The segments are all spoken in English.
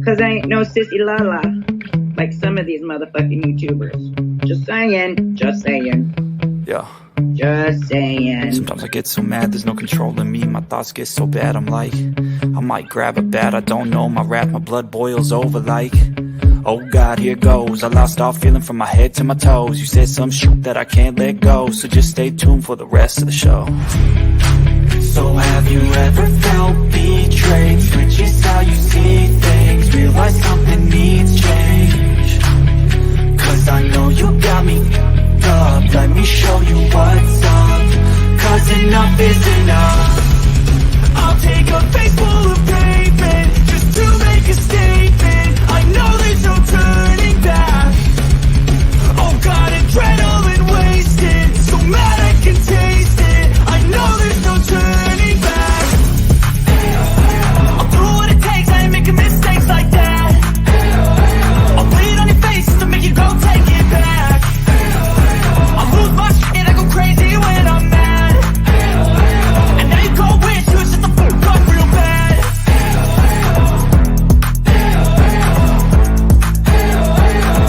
Cause I ain't no sissy la-la like some of these motherfucking YouTubers. Just saying. Just saying. Yeah. Just saying. Sometimes I get so mad, there's no controlling me. My thoughts get so bad, I'm like, I might grab a bat, I don't know. My wrath, my blood boils over like, oh God, here goes. I lost all feeling from my head to my toes. You said some shit that I can't let go, so just stay tuned for the rest of the show. So have you ever felt betrayed? Switches how you see things, realize something needs change. Cause I know you got me up, let me show you what's up. Cause enough is enough. I'll take a face full of pavement just to make a statement. I know there's no turning back. Oh God, adrenaline wasted, so mad I can taste it. I know there's no turning back. I'll do what it takes, I ain't making mistakes like that. I'll bleed on your face to make you go take it back. I lose my shit, I go crazy when I'm mad. And now you go wish you would shut the fuck up real bad.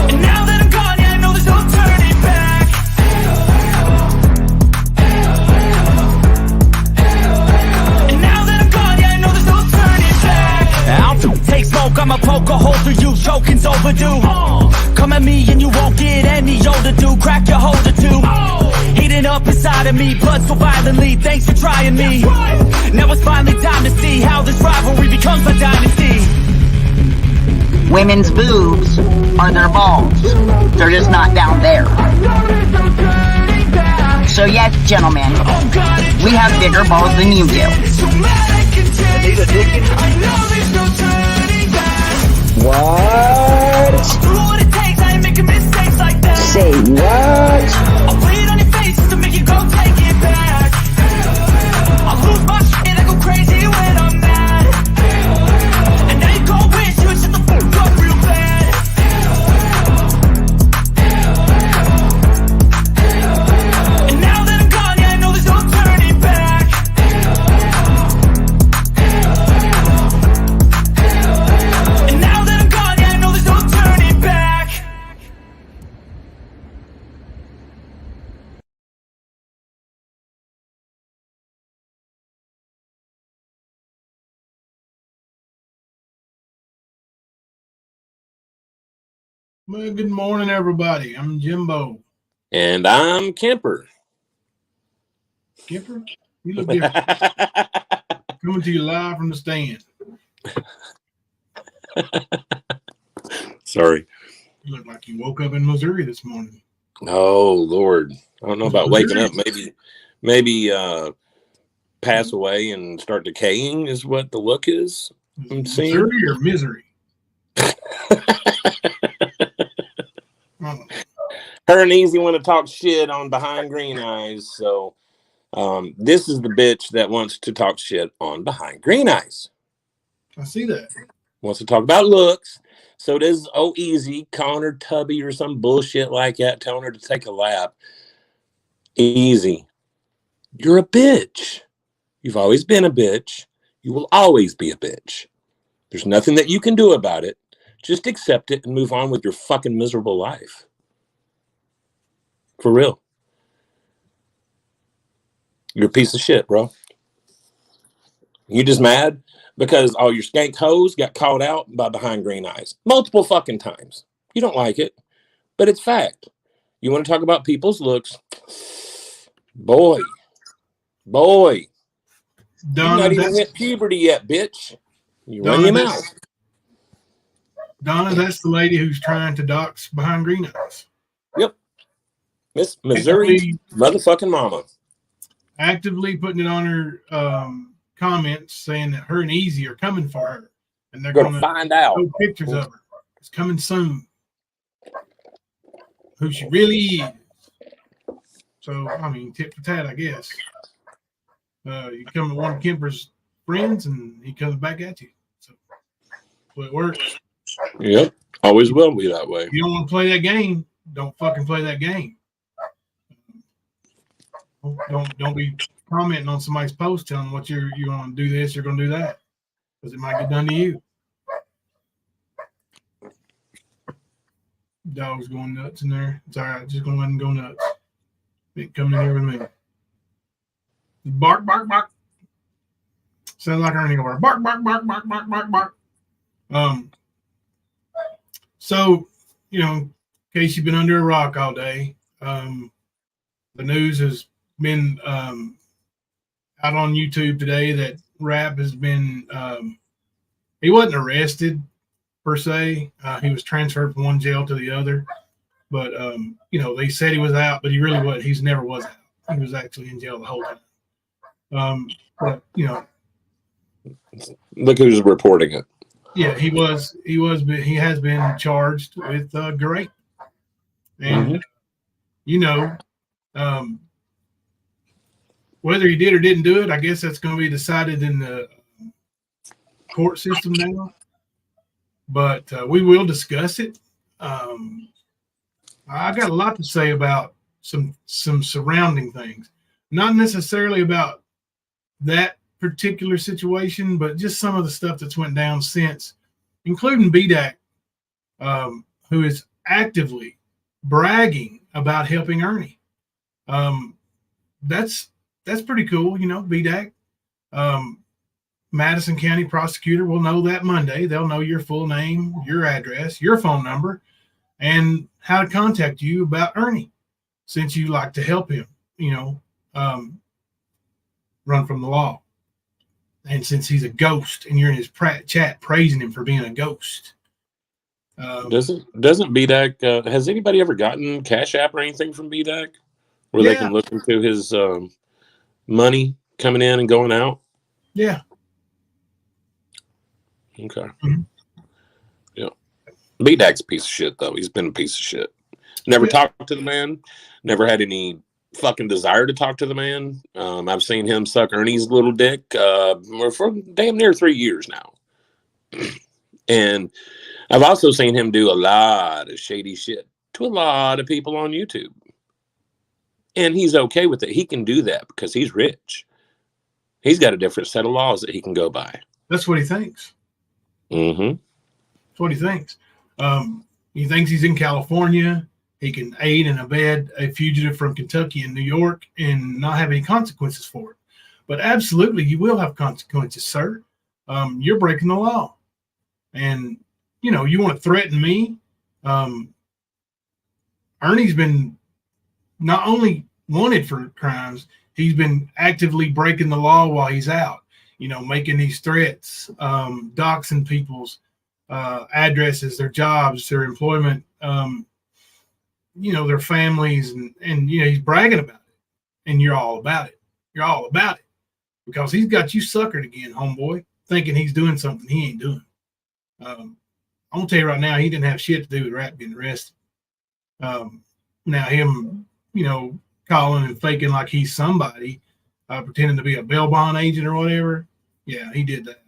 And now that I'm gone, yeah, I know there's no turning back. And now that I'm gone, yeah, I know there's no turning back. I'll take smoke, I'ma poke a hole through you, choking's overdue. Come at me and you won't get any older, dude. Crack your holder too. Heating up inside of me, blood so violently. Thanks for trying me. Now it's finally time to see how this rivalry becomes a dynasty. Women's boobs are their balls. They're just not down there. So yes, gentlemen, we have bigger balls than you do. Anita Dickens? I know there's no turning back. What? I'll do what it takes, I ain't making mistakes like that. Say what? I'll bleed on your face to make you go take it back. I'll lose my shit, I go crazy when I'm mad. And now you go wish you would shut the fuck up real bad. And now that I'm gone, yeah, I know there's no turning back. And now that I'm gone, yeah, I know there's no turning back. Well, good morning, everybody. I'm Jimbo. And I'm Kemper. Kipper, you look different. Coming to you live from the stand. Sorry. You look like you woke up in Missouri this morning. Oh Lord, I don't know about waking up. Maybe pass away and start decaying is what the look is. I'm seeing. Missouri or misery? Her an easy one to talk shit on Behind Green Eyes. So this is the bitch that wants to talk shit on Behind Green Eyes. I see that. Wants to talk about looks. So does Easy, calling her tubby or some bullshit like that, telling her to take a lap. Easy. You're a bitch. You've always been a bitch. You will always be a bitch. There's nothing that you can do about it. Just accept it and move on with your fucking miserable life. For real. You're a piece of shit, bro. You just mad because all your skank hoes got called out by Behind Green Eyes multiple fucking times. You don't like it, but it's fact. You want to talk about people's looks? Boy. You're not even hit puberty yet, bitch. You run your mouth. Donna, that's the lady who's trying to dox Behind Green Eyes. Yep. Miss Missouri motherfucking mama. Actively putting it on her comments saying that her and Easy are coming for her. And they're going to find out. Show pictures of her. It's coming soon. Who she really is. So, I mean, tit for tat, I guess. You come to one of Kemper's friends and he comes back at you. So it works. Yep. Always will be that way. If you don't want to play that game, don't fucking play that game. Don't be commenting on somebody's post telling what you're going to do this, you're going to do that. Because it might get done to you. Dog's going nuts in there. It's all right. Just go ahead and go nuts. It coming in here with me. Bark, bark, bark. Sounds like Ernie over. Bark, bark, bark, bark, bark, bark, bark. So, in case you've been under a rock all day, the news has been out on YouTube today that Rap has been, he wasn't arrested per se. He was transferred from one jail to the other. But, they said he was out, but he really wasn't. He never was out. He was actually in jail the whole time. But, Look who's reporting it. Yeah, he has been charged with rape. And, whether he did or didn't do it, I guess that's going to be decided in the court system now. But we will discuss it. I got a lot to say about some surrounding things, not necessarily about that particular situation, but just some of the stuff that's went down since, including BDAC, who is actively bragging about helping Ernie. That's pretty cool, BDAC. Madison County prosecutor will know that Monday. They'll know your full name, your address, your phone number, and how to contact you about Ernie, since you like to help him, run from the law. And since he's a ghost and you're in his chat praising him for being a ghost. Doesn't BDAC, has anybody ever gotten Cash App or anything from BDAC where they can look into his money coming in and going out? Yeah. Okay. Mm-hmm. Yeah. BDAC's a piece of shit, though. He's been a piece of shit. Never talked to the man. Never had any fucking desire to talk to the man. I've seen him suck Ernie's little dick for damn near 3 years now. And I've also seen him do a lot of shady shit to a lot of people on YouTube. And he's okay with it. He can do that because he's rich. He's got a different set of laws that he can go by. That's what he thinks. Mm-hmm. That's what he thinks. He thinks he's in California. He can aid and abet a fugitive from Kentucky and New York and not have any consequences for it. But absolutely, you will have consequences, sir. You're breaking the law. And, you want to threaten me. Ernie's been not only wanted for crimes, he's been actively breaking the law while he's out, making these threats, doxing people's addresses, their jobs, their employment, their families, and he's bragging about it. And you're all about it. You're all about it because he's got you suckered again, homeboy, thinking he's doing something he ain't doing. I'm gonna tell you right now, he didn't have shit to do with Rap getting arrested. Now him, calling and faking like he's somebody, pretending to be a bail bond agent or whatever. Yeah, he did that.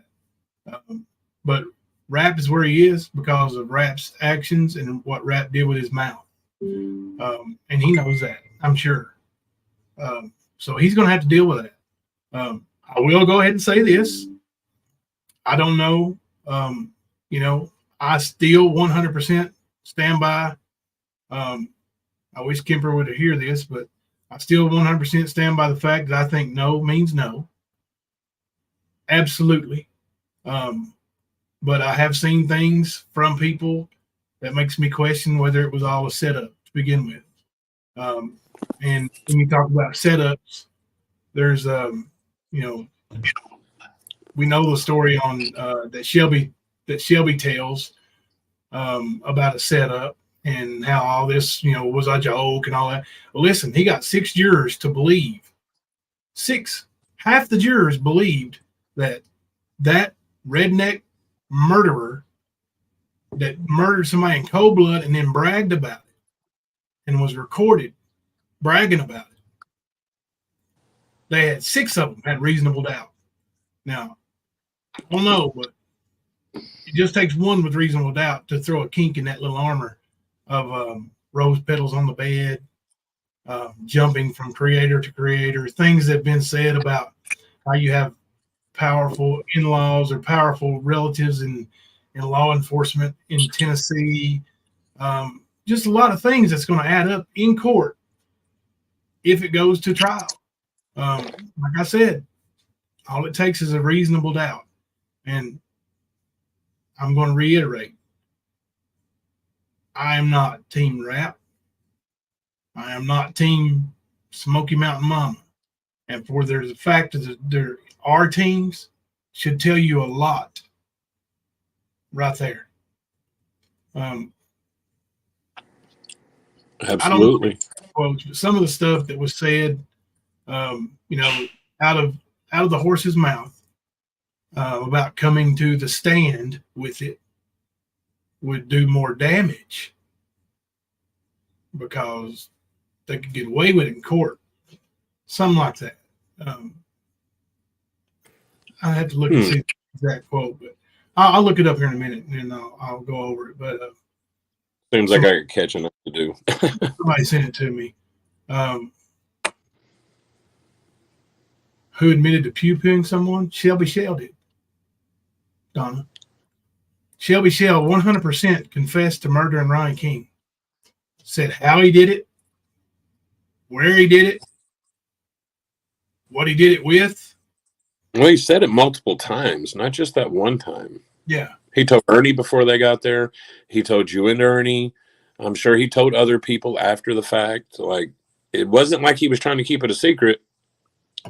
But Rap is where he is because of Rap's actions and what Rap did with his mouth. And he knows that, I'm sure. So he's going to have to deal with that. I will go ahead and say this. I don't know. I still 100% stand by. I wish Kemper would hear this, but I still 100% stand by the fact that I think no means no. Absolutely. But I have seen things from people that makes me question whether it was all a setup to begin with. And when you talk about setups, there's, we know the story on that Shelby tells about a setup and how all this, was a joke and all that. Well, listen, he got 6 jurors to believe. 6. Half the jurors believed that redneck murderer that murdered somebody in cold blood and then bragged about it and was recorded bragging about it. They had 6 of them had reasonable doubt. Now, I don't know, but it just takes one with reasonable doubt to throw a kink in that little armor of rose petals on the bed, jumping from creator to creator, things that have been said about how you have powerful in-laws or powerful relatives in law enforcement in Tennessee. just a lot of things that's going to add up in court if it goes to trial. Like I said, all it takes is a reasonable doubt. And I'm going to reiterate, I am not Team Rap. I am not Team Smoky Mountain Mama. And for the fact that there are teams should tell you a lot right there. Absolutely. Well, some of the stuff that was said, you know, out of the horse's mouth about coming to the stand with it would do more damage because they could get away with it in court. Something like that. I have to look and see the exact quote, but I'll look it up here in a minute and I'll go over it. But seems like I got catching up to do. Somebody sent it to me. Who admitted to pew-pewing someone? Shelby Shell did. Donna. Shelby Shell 100% confessed to murdering Ronnie King. Said how he did it, where he did it, what he did it with. Well, he said it multiple times, not just that one time. Yeah. He told Ernie before they got there. He told you and Ernie. I'm sure he told other people after the fact. Like, it wasn't like he was trying to keep it a secret.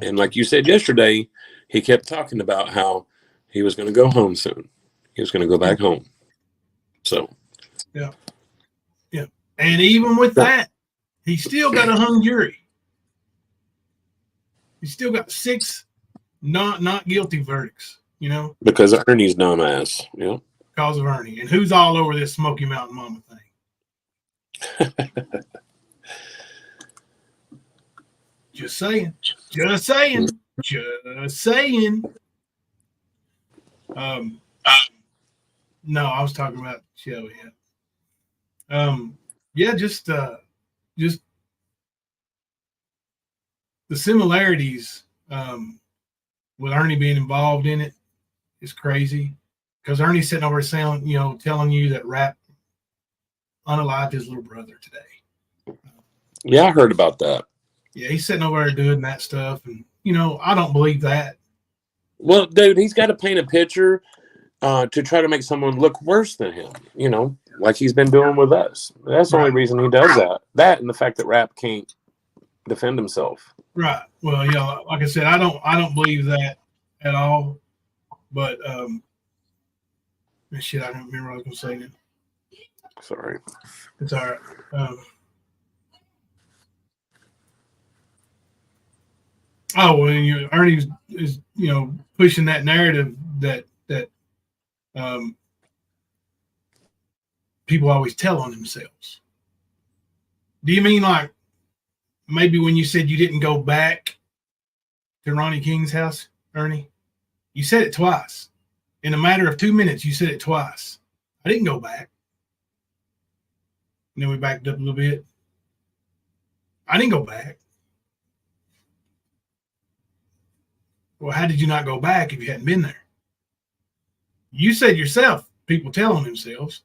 And like you said yesterday, he kept talking about how he was going to go home soon. He was going to go back home. So. Yeah. Yeah. And even with that, he still got a hung jury. He still got 6 not guilty verdicts, you know? Because Ernie's dumbass. Yeah. Because of Ernie. And who's all over this Smoky Mountain Mama thing? Just saying. Just saying. Just saying. No, I was talking about Shelby. Yeah, just the similarities with Ernie being involved in it is crazy. Because Ernie's sitting over saying, you know, telling you that Rap unalived his little brother today. Yeah, I heard about that. Yeah, he's sitting over there doing that stuff, and you know, I don't believe that. Well, dude, he's got to paint a picture to try to make someone look worse than him, you know, like he's been doing with us. That's the only reason he does that. That and the fact that Rap can't defend himself. Right. Well, yeah, like I said, I don't believe that at all. But shit, I don't remember what I was gonna say now. Sorry. It's all right. Oh, well, Ernie is pushing that narrative that people always tell on themselves. Do you mean like maybe when you said you didn't go back to Ronnie King's house, Ernie? You said it twice. In a matter of 2 minutes, you said it twice. I didn't go back. And then we backed up a little bit. I didn't go back. Well, how did you not go back if you hadn't been there? You said yourself, people tell on themselves.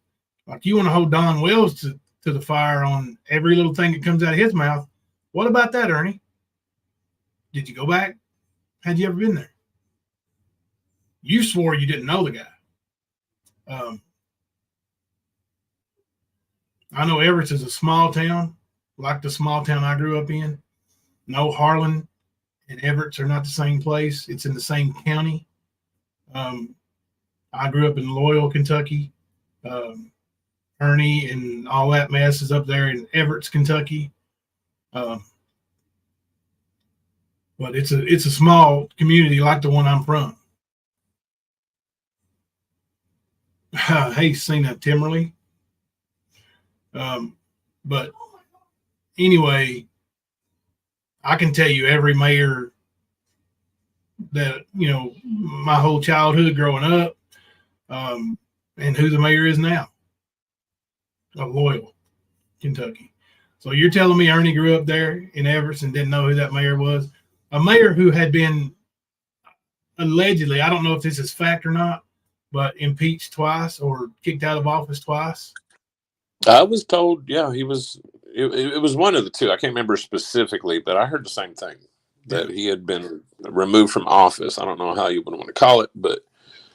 Like you want to hold Don Wells to the fire on every little thing that comes out of his mouth. What about that, Ernie? Did you go back? Had you ever been there? You swore you didn't know the guy. I know Everett is a small town, like the small town I grew up in. No, Harlan and Everett are not the same place. It's in the same county. I grew up in Loyal, Kentucky. Ernie and all that mess is up there in Everett, Kentucky. But it's a small community like the one I'm from. Hey, Cena Timberly. But anyway, I can tell you every mayor that, you know, my whole childhood growing up, and who the mayor is now of Loyal, Kentucky. So you're telling me Ernie grew up there in Everett and didn't know who that mayor was? A mayor who had been allegedly, I don't know if this is fact or not, but impeached twice or kicked out of office twice. I was told, yeah, he was. It was one of the two. I can't remember specifically, but I heard the same thing, that he had been removed from office. I don't know how you would want to call it, but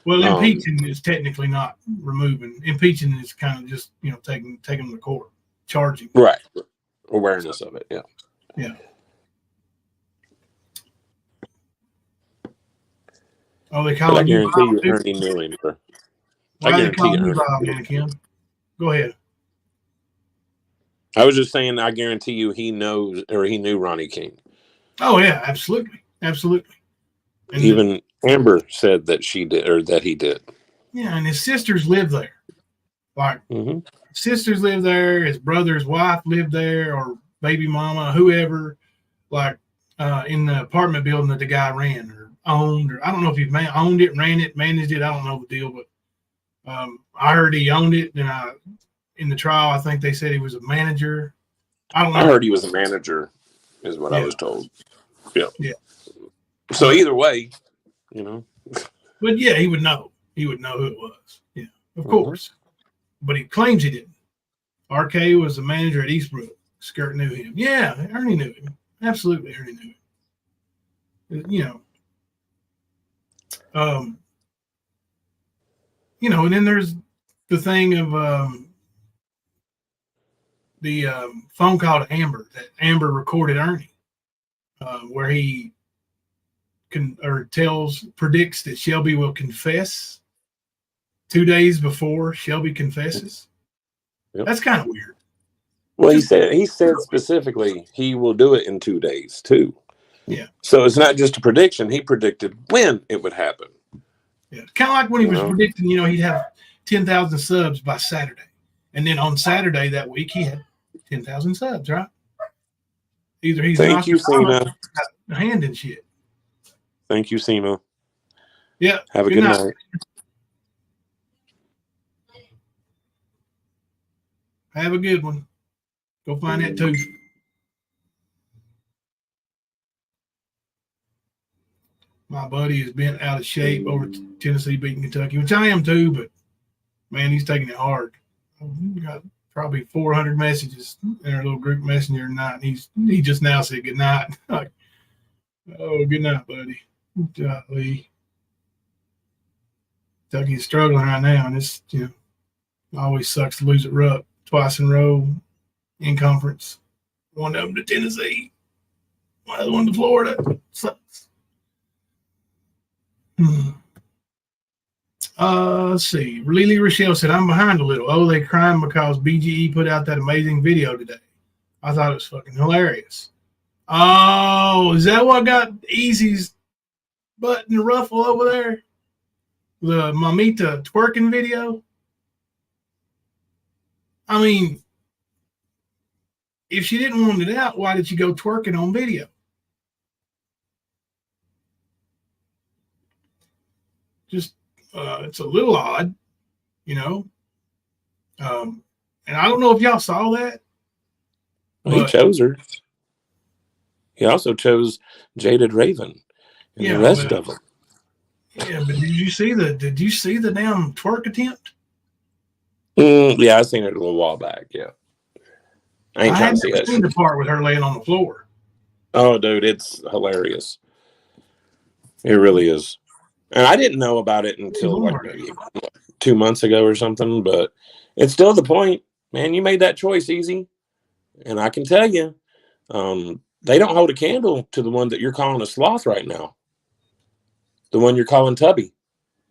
Well, impeaching is technically not removing. Impeaching is kind of just taking them to court, charging. right, awareness of it. Yeah, Yeah. Oh, they call but I him guarantee you, Bob, Ernie knew him. why are they calling you Bob, Anakin? Go ahead. I was just saying, I guarantee you, he knows, or he knew Ronnie King. Oh yeah, absolutely, absolutely. And even Amber said that she did, or that he did. Yeah, and his sisters live there. Like sisters live there. His brother's wife lived there, or baby mama, whoever. Like in the apartment building that the guy ran or owned, or I don't know if he owned it, ran it, managed it. I don't know the deal, but I heard he owned it. And in the trial, I think they said he was a manager. I don't know. I heard he was a manager, is what I was told. Yeah. Yeah. So either way, But yeah, he would know. He would know who it was. Yeah, of course. But he claims he didn't. RK was the manager at Eastbrook. Skirt knew him. Yeah, Ernie knew him. Absolutely, Ernie knew him. And then there's the thing of the phone call to Amber that Amber recorded Ernie, where he predicts that Shelby will confess 2 days before Shelby confesses. Yep. That's kind of weird. Well, he said specifically he will do it in 2 days too. Yeah. So it's not just a prediction. He predicted when it would happen. Yeah. Kind of like when he was predicting, he'd have 10,000 subs by Saturday. And then on Saturday that week, he had 10,000 subs, right? Either he's Thank you, Cena. Hand and shit. Thank you, Cena. Yeah. Have a good night. Have a good one. Go find that tooth. My buddy has been out of shape over Tennessee beating Kentucky, which I am too, but man, he's taking it hard. We got probably 400 messages in our little group messenger tonight. He just now said good night. Like, oh, good night, buddy. Golly. Kentucky's struggling right now, and it's always sucks to lose at Rupp twice in a row in conference. One of them to Tennessee, one to Florida. Sucks. Let's see. Lily Rochelle said, I'm behind a little. Oh, they crying because BGE put out that amazing video today. I thought it was fucking hilarious. Oh, is that what got Easy's butt in the ruffle over there? The Mamita twerking video? I mean, if she didn't want it out, why did she go twerking on video? Just, it's a little odd, and I don't know if y'all saw that. Well, he chose her. He also chose Jaded Raven and the rest of them. Yeah, but did you see the damn twerk attempt? Yeah, I seen it a little while back. Yeah, I ain't trying to see that. Seen the part with her laying on the floor. Oh, dude, it's hilarious. It really is. And I didn't know about it until maybe 2 months ago or something. But it's still the point, man. You made that choice, Easy, and I can tell you, they don't hold a candle to the one that you're calling a sloth right now. The one you're calling Tubby,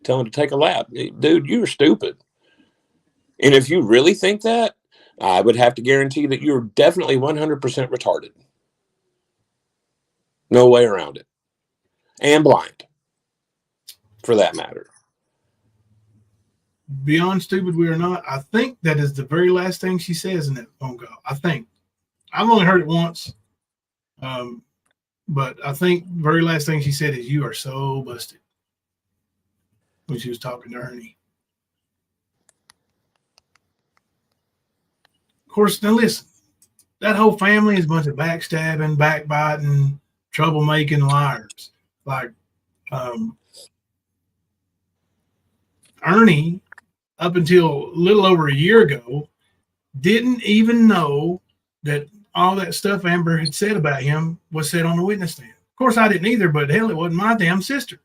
telling to take a lap. Dude, you're stupid. And if you really think that, I would have to guarantee that you're definitely 100% retarded. No way around it. And blind, for that matter. Beyond stupid we are not. I think that is the very last thing she says in that phone call. I think. I've only heard it once. But I think the very last thing she said is, you are so busted. When she was talking to Ernie. Of course, now listen, that whole family is a bunch of backstabbing, backbiting, troublemaking liars. Like Ernie, up until a little over a year ago, didn't even know that all that stuff Amber had said about him was said on the witness stand. Of course, I didn't either, but hell, it wasn't my damn sister.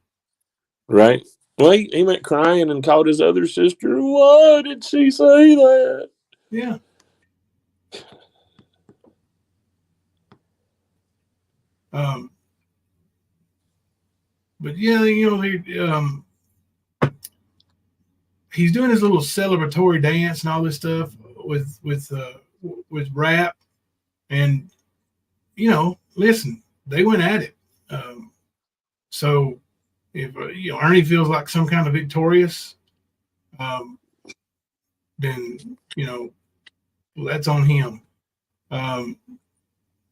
Right. Well, he went crying and called his other sister. Why did she say that? Yeah. But yeah, he's doing his little celebratory dance and all this stuff with rap, and listen, they went at it. So if Ernie feels like some kind of victorious, then well, that's on him.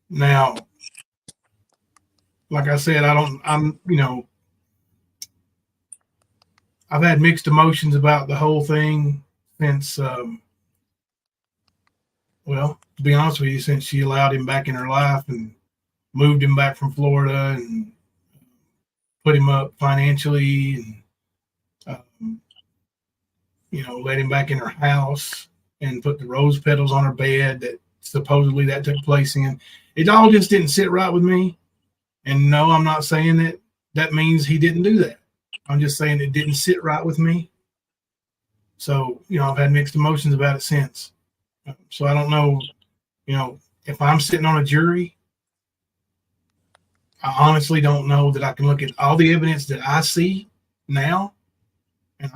Now, like I said, I've had mixed emotions about the whole thing since, well, to be honest with you, since she allowed him back in her life and moved him back from Florida and put him up financially and, let him back in her house and put the rose petals on her bed that supposedly that took place in. It all just didn't sit right with me. And no, I'm not saying that means he didn't do that. I'm just saying it didn't sit right with me. So, I've had mixed emotions about it since. So I don't know, if I'm sitting on a jury, I honestly don't know that I can look at all the evidence that I see now, and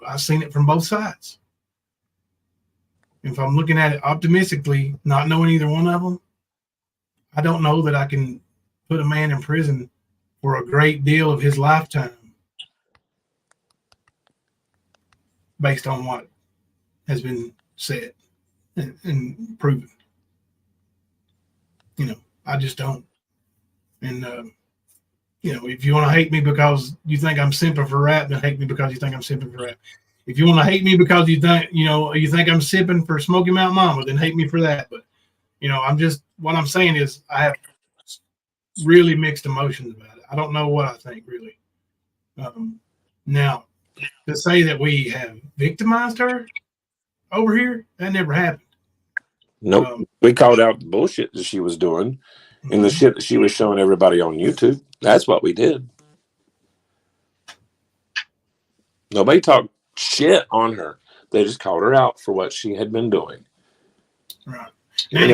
I've seen it from both sides. If I'm looking at it optimistically, not knowing either one of them, I don't know that I can put a man in prison for a great deal of his lifetime based on what has been said and proven. I just don't. And, if you want to hate me because you think I'm simping for rap, then hate me because you think I'm simping for rap. If you want to hate me because you think I'm simping for Smoky Mountain Mama, then hate me for that. But, what I'm saying is I have really mixed emotions about it. I don't know what I think, really. Now, to say that we have victimized her over here, that never happened. Nope. We called out the bullshit that she was doing and the shit that she was showing everybody on YouTube. That's what we did. Nobody talked shit on her. They just called her out for what she had been doing. Right. And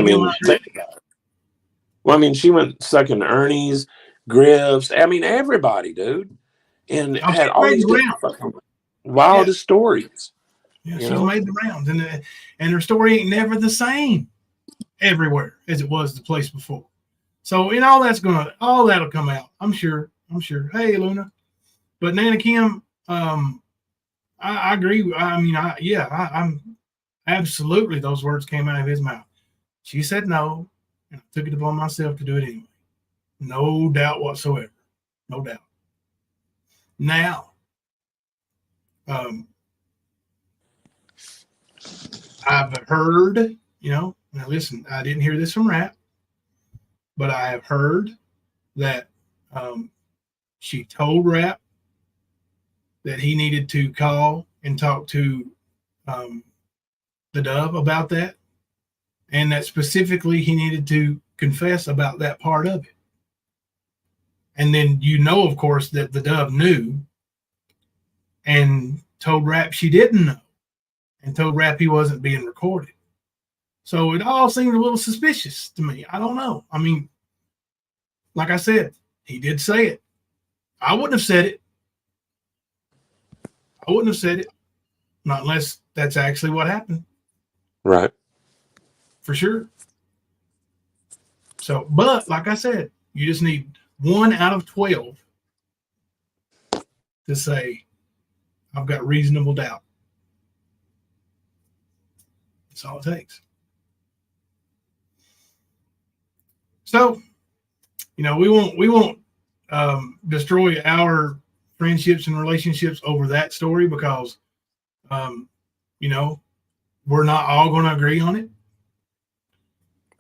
she went sucking Ernie's, Griff's. Everybody, dude. And had all these wildest stories. Yeah, she's made the rounds, and her story ain't never the same everywhere as it was the place before. So, all that'll come out. I'm sure. Hey, Luna, but Nana Kim, I agree. I'm absolutely. Those words came out of his mouth. She said no, and I took it upon myself to do it anyway. No doubt whatsoever. No doubt. Now, I've heard, now listen, I didn't hear this from Rap, but I have heard that she told Rap that he needed to call and talk to the Dove about that, and that specifically he needed to confess about that part of it. And then of course, that the Dove knew and told Rap she didn't know, and told Rap he wasn't being recorded. So it all seemed a little suspicious to me. I don't know. Like I said, he did say it. I wouldn't have said it. Not unless that's actually what happened. Right. For sure. So, but like I said, you just need 1 out of 12 to say, I've got reasonable doubt. That's all it takes. So, we won't destroy our friendships and relationships over that story because, we're not all going to agree on it.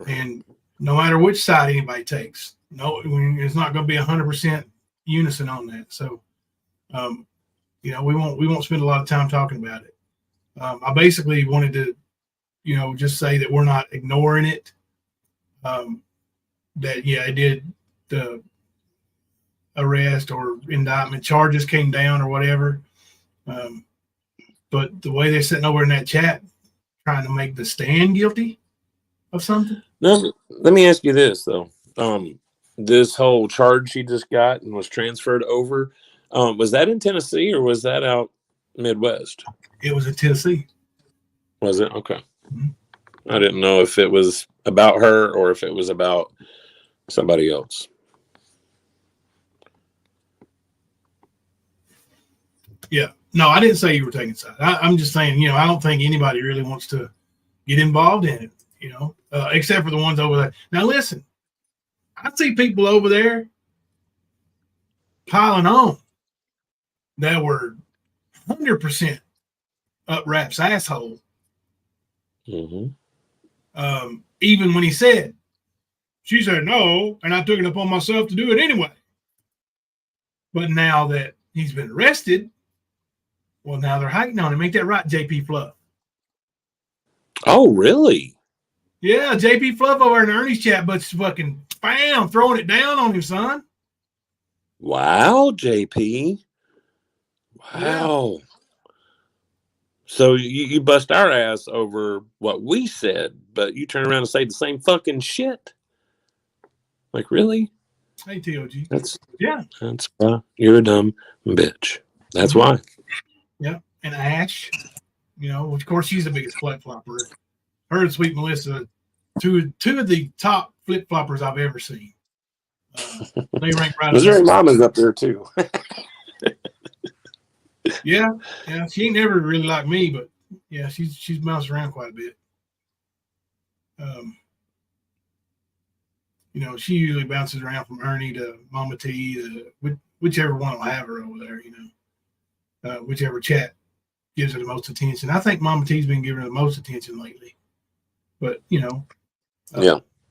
And no matter which side anybody takes, it's not going to be 100% unison on that. So, we won't spend a lot of time talking about it. I basically wanted to just say that we're not ignoring it. That it did the arrest or indictment charges came down or whatever. But the way they're sitting over in that chat trying to make the stand guilty of something. No, let me ask you this though. This whole charge she just got and was transferred over, was that in Tennessee or was that out Midwest? It was in Tennessee. Was it? Okay. Mm-hmm. I didn't know if it was about her or if it was about somebody else. Yeah. No, I didn't say you were taking sides. I'm just saying, I don't think anybody really wants to get involved in it, except for the ones over there. Now, listen, I see people over there piling on that were 100% up Rap's asshole. Mm-hmm. Even when he said, she said no, and I took it upon myself to do it anyway. But now that he's been arrested, well, now they're hiking on him. Ain't that right, JP Fluff? Oh, really? Yeah, JP Fluff over in Ernie's chat, but fucking bam, throwing it down on him, son. Wow, JP. Wow. Yeah. So you bust our ass over what we said, but you turn around and say the same fucking shit. Like, really? Hey, TOG. That's you're a dumb bitch. That's why. Yeah, and Ash, of course she's the biggest flip flopper. Her and Sweet Melissa, two of the top flip floppers I've ever seen. They rank right. Missouri Mama's up there too. Yeah, she ain't never really like me, but yeah, she's bounced around quite a bit. She usually bounces around from Ernie to Mama T to whichever one will have her over there. Whichever chat gives her the most attention. I think Mama T's been giving her the most attention lately. But yeah,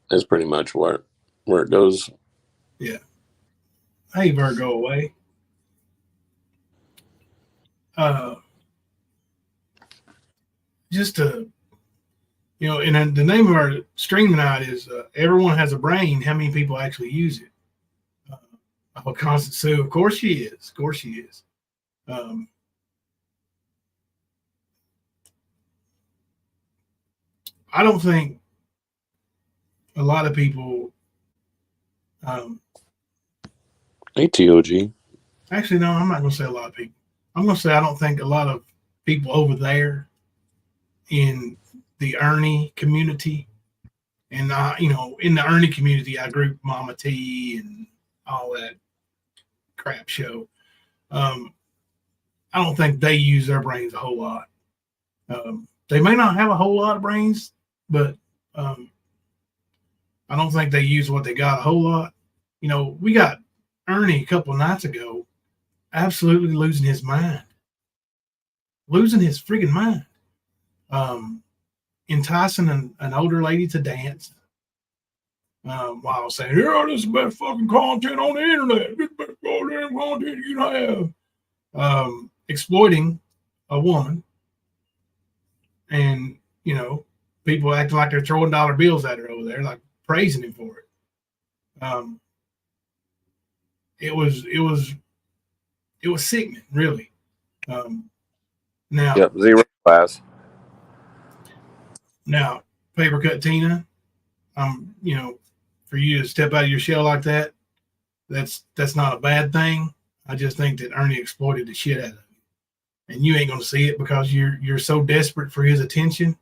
that's pretty much where it goes. Yeah. Hey, Virgo away. Just to, and the name of our stream tonight is Everyone Has a Brain. How many people actually use it? Constant Sue, of course she is. Of course she is. I don't think a lot of people. ATOG. Actually, no, I'm not going to say a lot of people. I'm going to say I don't think a lot of people over there in the Ernie community, and in the Ernie community, I group Mama T and all that crap show. I don't think they use their brains a whole lot. They may not have a whole lot of brains, but I don't think they use what they got a whole lot. We got Ernie a couple of nights ago absolutely losing his mind. Losing his friggin' mind. Enticing an older lady to dance while saying, this is the best fucking content on the internet. This is the best goddamn content you can have. Exploiting a woman. And, people acting like they're throwing dollar bills at her over there, like praising him for it. It was sickening, really. Now, yep, zero class. Now, Paper Cut Tina, for you to step out of your shell like that, that's not a bad thing. I just think that Ernie exploited the shit out of you, and you ain't gonna see it because you're so desperate for his attention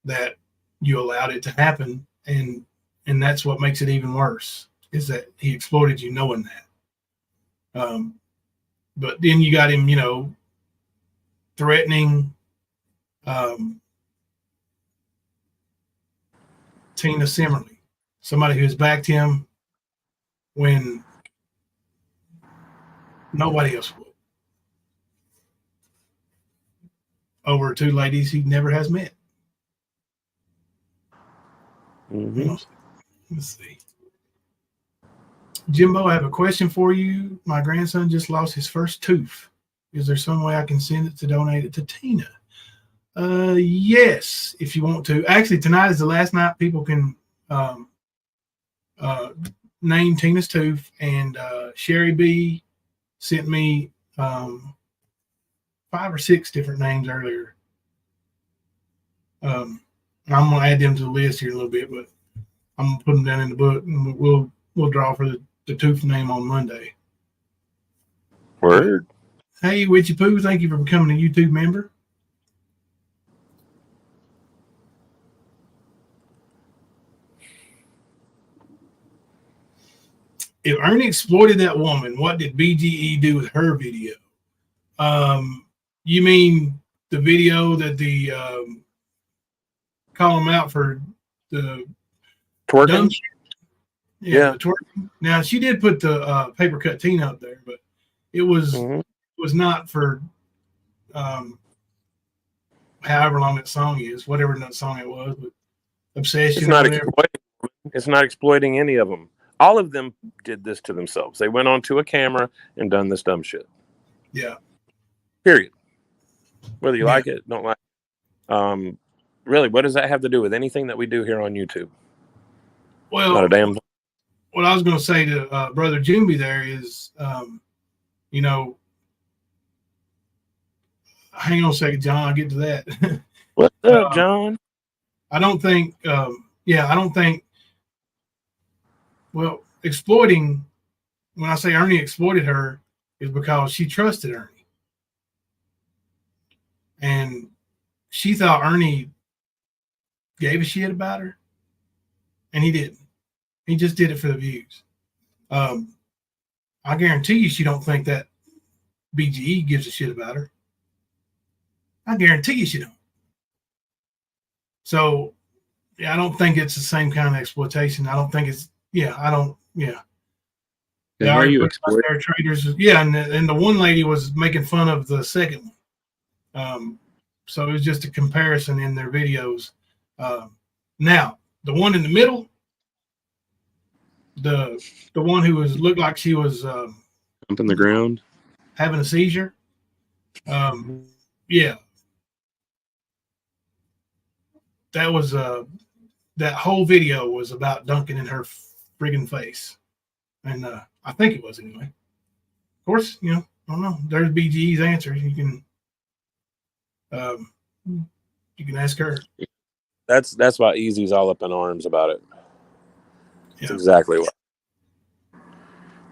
that you allowed it to happen, and that's what makes it even worse is that he exploited you knowing that. But then you got him, threatening Tina Simmerly, somebody who's backed him when nobody else would, over two ladies he never has met. Mm-hmm. Let's see. Jimbo, I have a question for you. My grandson just lost his first tooth. Is there some way I can send it to donate it to Tina? Yes, if you want to. Actually, tonight is the last night people can name Tina's tooth, and Sherry B sent me 5 or 6 different names earlier. I'm gonna add them to the list here in a little bit, but I'm gonna put them down in the book, and we'll draw for the tooth name on Monday. Word. Hey, Witchy Poo, thank you for becoming a YouTube member. If Ernie exploited that woman, what did BGE do with her video? You mean the video that the call him out for the Twerking? dumb shit? Yeah. The twerking. Now she did put the paper cut Tina up there, but it was not for however long that song is, whatever that song it was, but Obsession. It's not exploiting any of them. All of them did this to themselves. They went onto a camera and done this dumb shit. Yeah. Period. Whether you like it, don't like it. Really, what does that have to do with anything that we do here on YouTube? Well, not a damn thing. What I was going to say to Brother Jimby there is, hang on a second, John. I'll get to that. What's up, John? I don't think, well, exploiting, when I say Ernie exploited her, is because she trusted Ernie. And she thought Ernie gave a shit about her, and he didn't. He just did it for the views. I guarantee you she don't think that BGE gives a shit about her. I guarantee you she don't. So, I don't think it's the same kind of exploitation. I don't think it's, How are you exploiting? Traders, and the one lady was making fun of the second one. So it was just a comparison in their videos. Now, the one in the middle, the one who looked like she was jumping the ground, having a seizure. That was that whole video was about dunking in her friggin' face, and I think it was anyway. Of course, I don't know. There's BGE's answer. You can ask her. That's why Easy's all up in arms about it. That's exactly what.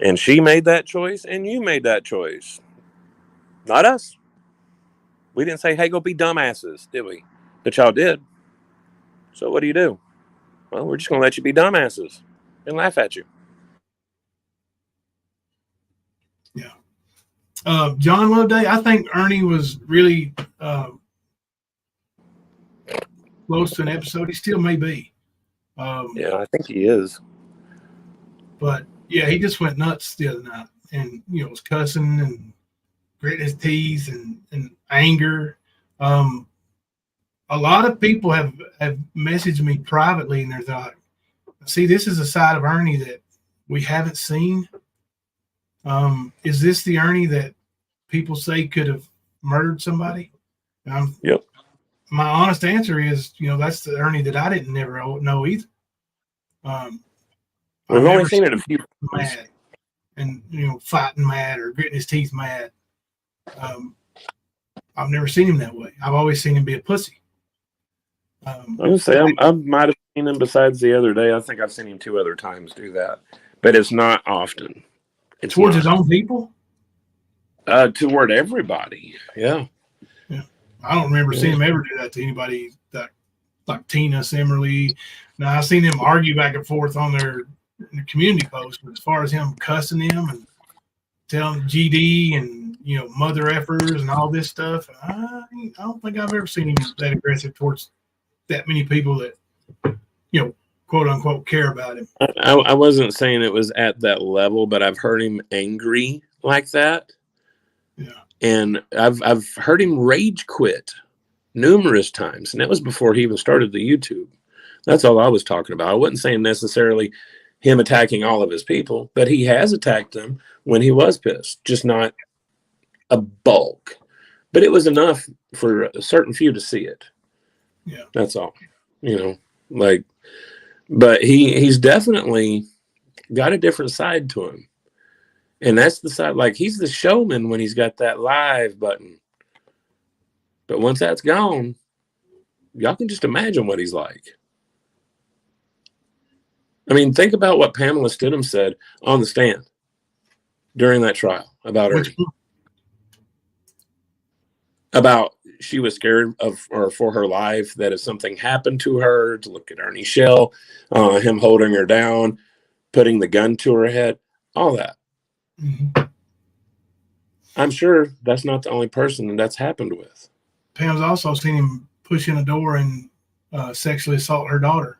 And she made that choice, and you made that choice. Not us. We didn't say, hey, go be dumbasses, did we? But y'all did. So what do? Well, we're just going to let you be dumbasses and laugh at you. Yeah. John Loveday, I think Ernie was really close to an episode. He still may be. I think he is. But, he just went nuts the other night and, was cussing and gritting his teeth and anger. A lot of people have messaged me privately, and they're like, see, this is a side of Ernie that we haven't seen. Is this the Ernie that people say could have murdered somebody? Yep. My honest answer is, that's the Ernie that I didn't never know either. We've only seen it a few times. Mad and, fighting mad or gritting his teeth mad. I've never seen him that way. I've always seen him be a pussy. I would say I might have seen him besides the other day. I think I've seen him 2 other times do that, but it's not often. It's towards his own people. Toward everybody. Yeah. I don't remember seeing him ever do that to anybody like Tina, Simmerly. Now I've seen them argue back and forth on their community posts, but as far as him cussing them and telling GD and mother effers and all this stuff, I don't think I've ever seen him that aggressive towards that many people that quote unquote care about him. I wasn't saying it was at that level, but I've heard him angry like that. Yeah. And I've heard him rage quit numerous times, and that was before he even started the YouTube. That's all I was talking about. I wasn't saying necessarily him attacking all of his people, but he has attacked them when he was pissed, just not a bulk. But it was enough for a certain few to see it. Yeah. That's all. You know, like, but he's definitely got a different side to him. And that's the side, like, he's the showman when he's got that live button. But once that's gone, y'all can just imagine what he's like. I mean, think about what Pamela Stidham said on the stand during that trial about Ernie. About she was scared of, or for her life, that if something happened to her, to look at Ernie Shell, him holding her down, putting the gun to her head, all that. Mm-hmm. I'm sure that's not the only person that's happened with. Pam's also seen him push in a door and sexually assault her daughter.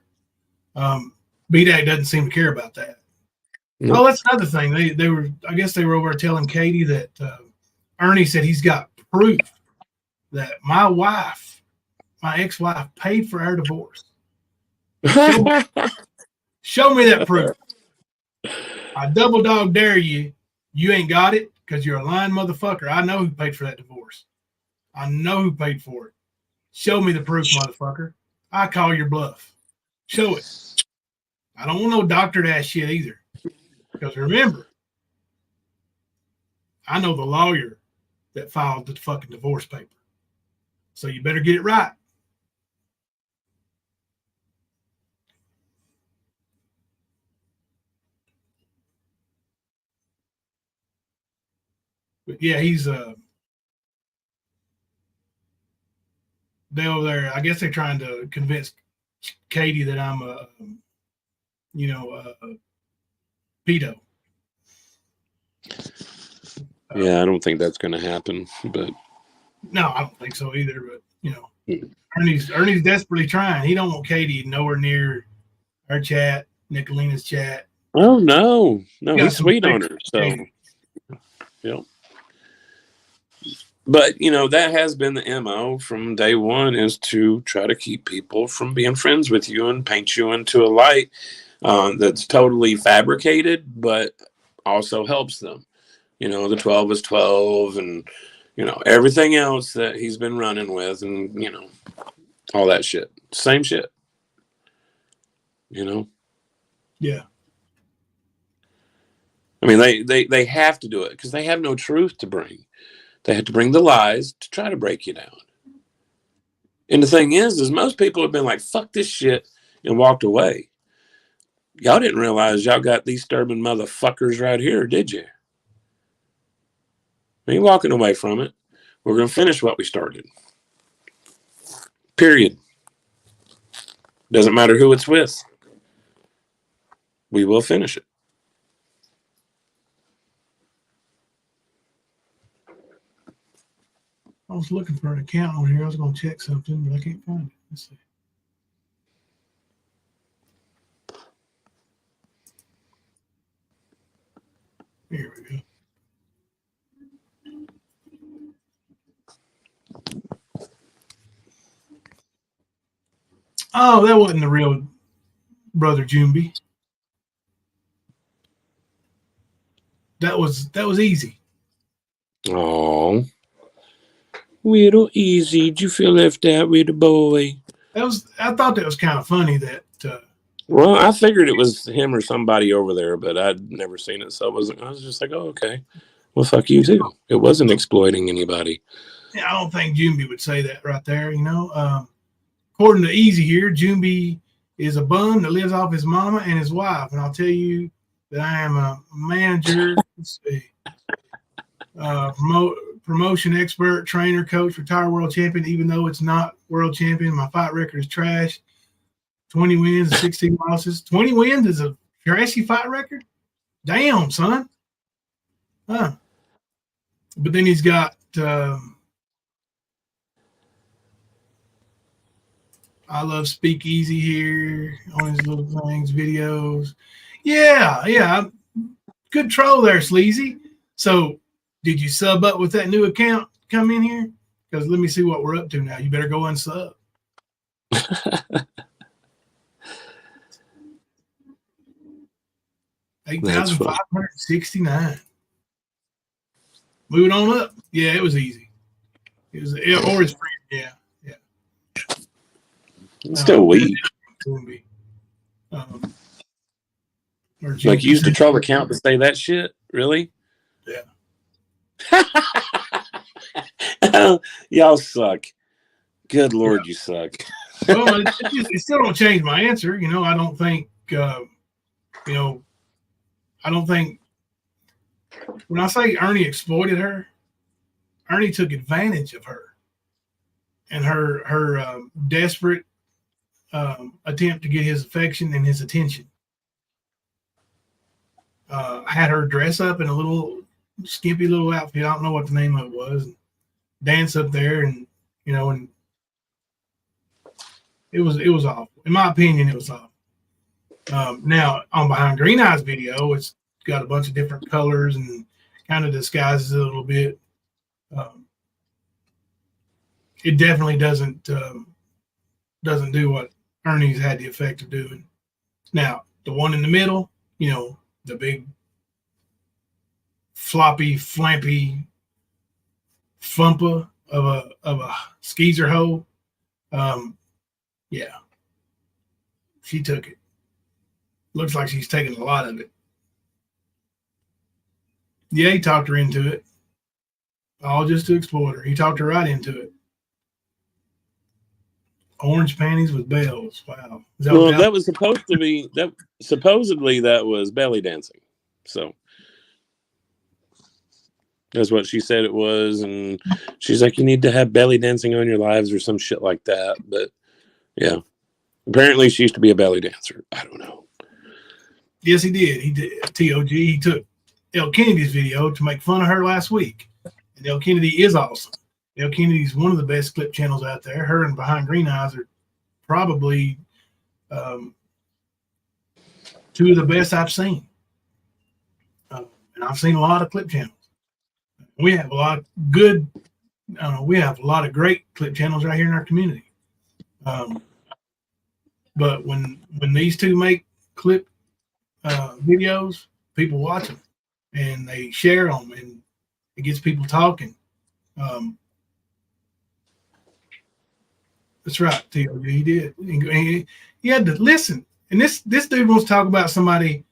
B-Dag doesn't seem to care about that. Nope. Oh, that's another thing. They were, I guess they were over telling Katie that Ernie said he's got proof that my wife, my ex-wife, paid for our divorce. Show me that proof. I double dog dare you. You ain't got it because you're a lying motherfucker. I know who paid for that divorce. I know who paid for it. Show me the proof, motherfucker. I call your bluff. Show it. I don't want no doctored ass shit either. Because remember, I know the lawyer that filed the fucking divorce paper. So you better get it right. But yeah, he's they over there. I guess they're trying to convince Katie that I'm a pedo. Yeah, I don't think that's going to happen. But no, I don't think so either. But Ernie's desperately trying. He don't want Katie nowhere near our chat, Nicolina's chat. Oh no, he's sweet on her. So, yeah. But that has been the MO from day one, is to try to keep people from being friends with you and paint you into a light that's totally fabricated, but also helps them. The 12 is 12, and everything else that he's been running with, and all that shit. Same shit. Yeah. I mean, they have to do it because they have no truth to bring. They have to bring the lies to try to break you down. And the thing is most people have been like, fuck this shit, and walked away. Y'all didn't realize y'all got these stubborn motherfuckers right here, did you? We ain't walking away from it. We're going to finish what we started. Period. Doesn't matter who it's with. We will finish it. I was looking for an account on here. I was going to check something, but I can't find it. Let's see. Here we go. Oh, that wasn't the real brother Jumbi. That was easy. Oh, little easy. Did you feel left out with a boy? I thought that was kind of funny that. Well, I figured it was him or somebody over there, but I'd never seen it, so I was just like, oh, okay. Well, fuck you too. It wasn't exploiting anybody. Yeah, I don't think Jumbi would say that right there. According to Easy here, Jumbi is a bum that lives off his mama and his wife, and I'll tell you that I am a manager. Let's see. Promotion expert, trainer, coach, retired world champion. Even though it's not world champion, my fight record is trash. 20 wins and 16 losses. 20 wins is a trashy fight record? Damn, son. Huh. But then he's got I love Speakeasy here on his little things, videos. Yeah. Good troll there, Sleazy. So did you sub up with that new account come in here? Because let me see what we're up to now. You better go unsub. 8,569. Moving on up. Yeah, it was easy. It was or his friend. Yeah. It's still weak. Like, you used to troll account to say that shit? Really? Yeah. Y'all suck. Good Lord, you suck. Well, it still don't change my answer. I don't think, I don't think, when I say Ernie exploited her, Ernie took advantage of her and her desperate attempt to get his affection and his attention. Had her dress up in a little skimpy little outfit. I don't know what the name of it was. Dance up there, and and it was awful. In my opinion, it was awful. Now on Behind Green Eyes video, it's got a bunch of different colors and kind of disguises it a little bit. It definitely doesn't do what Ernie's had the effect of doing. Now the one in the middle, the big floppy, flampy flumpa of a skeezer hoe. Yeah, she took it. Looks like she's taking a lot of it. Yeah, he talked her into it. All just to exploit her. He talked her right into it. Orange panties with bells. Wow. That was supposed to be that. Supposedly that was belly dancing. So that's what she said it was, and she's like, you need to have belly dancing on your lives or some shit like that. But yeah, apparently she used to be a belly dancer. I don't know. Yes, he did. He did. TOG. He took El Kennedy's video to make fun of her last week. And El Kennedy is awesome. El Kennedy's one of the best clip channels out there. Her and Behind Green Eyes are probably two of the best I've seen. And I've seen a lot of clip channels. We have a lot of good, we have a lot of great clip channels right here in our community. But when these two make clip videos, people watch them and they share them, and it gets people talking. That's right, T.O.G. He did. He had to listen. And this dude wants to talk about somebody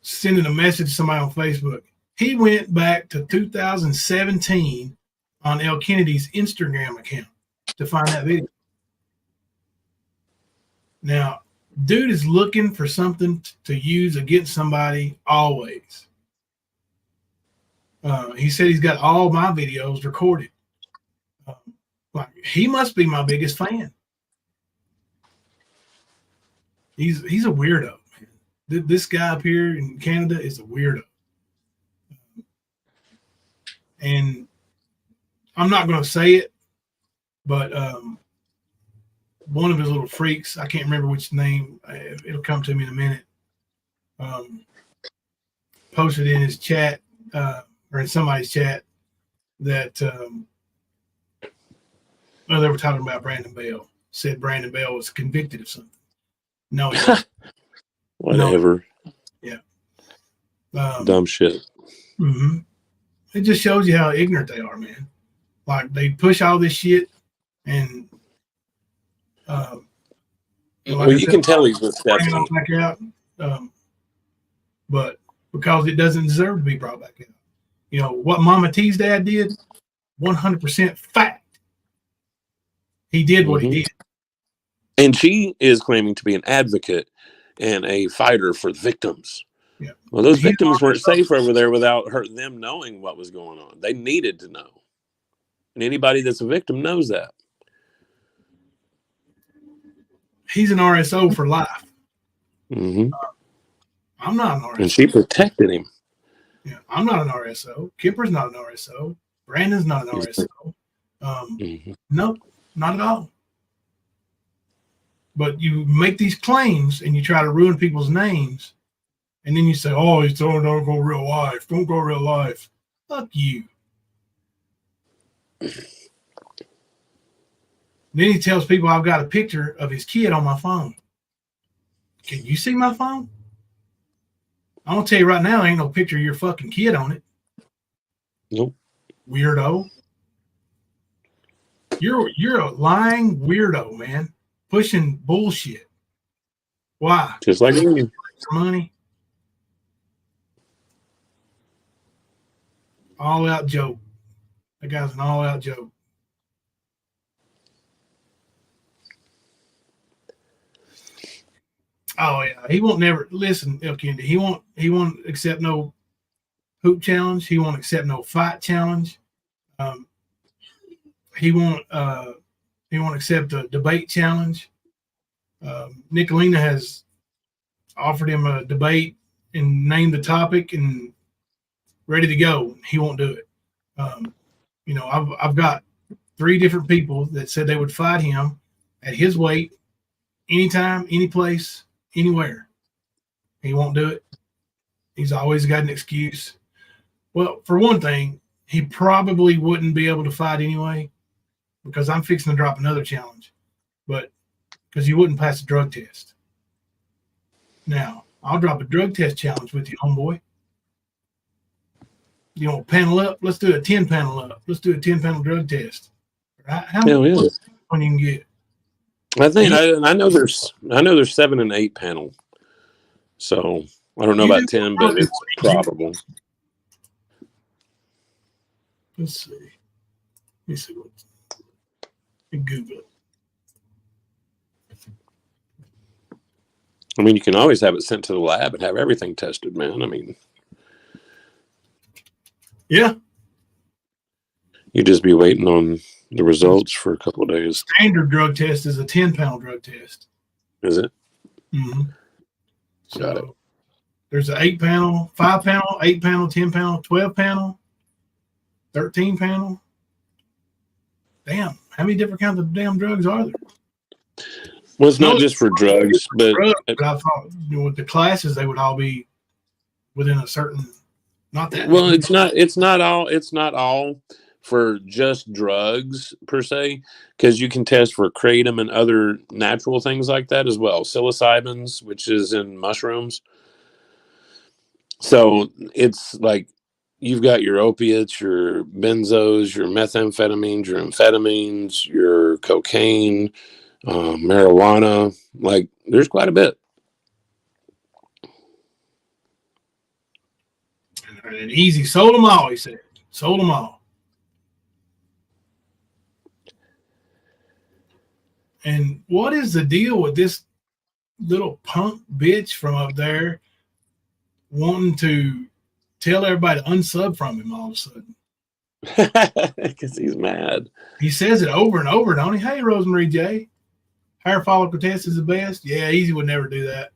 sending a message to somebody on Facebook. He went back to 2017 on El Kennedy's Instagram account to find that video. Now, dude is looking for something to use against somebody always. He said he's got all my videos recorded. Like, he must be my biggest fan. He's a weirdo, man. This guy up here in Canada is a weirdo. And I'm not going to say it, but one of his little freaks, I can't remember which name, it'll come to me in a minute, posted in his chat, or in somebody's chat, that they were talking about Brandon Bell. Said Brandon Bell was convicted of something. No, he wasn't. Whatever. No. Yeah. Dumb shit. Mm-hmm. It just shows you how ignorant they are, man. Like, they push all this shit, and well, you can tell he's with Stephanie. Back out, but because it doesn't deserve to be brought back out. What Mama T's dad did, 100% fact. He did what he did. And she is claiming to be an advocate and a fighter for victims. Yeah. Well, those victims weren't safe over there without them knowing what was going on. They needed to know. And anybody that's a victim knows that. He's an RSO for life. Mm-hmm. I'm not an RSO. And she protected him. Yeah, I'm not an RSO. Kipper's not an RSO. Brandon's not an RSO. Nope, not at all. But you make these claims and you try to ruin people's names, and then you say, "Oh, it's don't go real life. Don't go real life." Fuck you. Then he tells people I've got a picture of his kid on my phone. Can you see my phone? I'm gonna tell you right now, ain't no picture of your fucking kid on it. Nope. Weirdo. You're a lying weirdo, man. Pushing bullshit. Why? Just like you. For money? All out joke. That guy's an all out joke. Oh yeah, he won't never listen, El Kendi. He won't accept no hoop challenge. He won't accept no fight challenge. He won't accept a debate challenge. Nicolina has offered him a debate and named the topic and ready to go. He won't do it. I've got 3 different people that said they would fight him at his weight, anytime, any place, anywhere. He won't do it. He's always got an excuse. Well, for one thing, he probably wouldn't be able to fight anyway because I'm fixing to drop another challenge, but because you wouldn't pass a drug test. Now, I'll drop a drug test challenge with you, homeboy. You know, panel up. Let's do a 10 panel up. Let's do a 10 panel drug test. Right? How much fun you can get? I know there's 7 and 8 panel. So I don't know about 10, but it's probable. Let's see. Let me see what. Google it. I mean, you can always have it sent to the lab and have everything tested, man. I mean, yeah. You just be waiting on the results for a couple of days. Standard drug test is a 10 panel drug test. Is it? Mm-hmm. Got it. There's an 8 panel, 5 panel, 8 panel, 10 panel, 12 panel, 13 panel. Damn, how many different kinds of damn drugs are there? Well, it's not just for drugs, but I thought with the classes they would all be within a certain. Not that. Well, it's not all for just drugs per se, because you can test for kratom and other natural things like that as well. Psilocybins, which is in mushrooms. So it's like you've got your opiates, your benzos, your methamphetamines, your amphetamines, your cocaine, marijuana. Like there's quite a bit. And easy, sold them all, he said. Sold them all. And what is the deal with this little punk bitch from up there wanting to tell everybody to unsub from him all of a sudden? Because he's mad. He says it over and over, don't he? Hey, Rosemary J. Hair follicle test is the best. Yeah, Easy would never do that.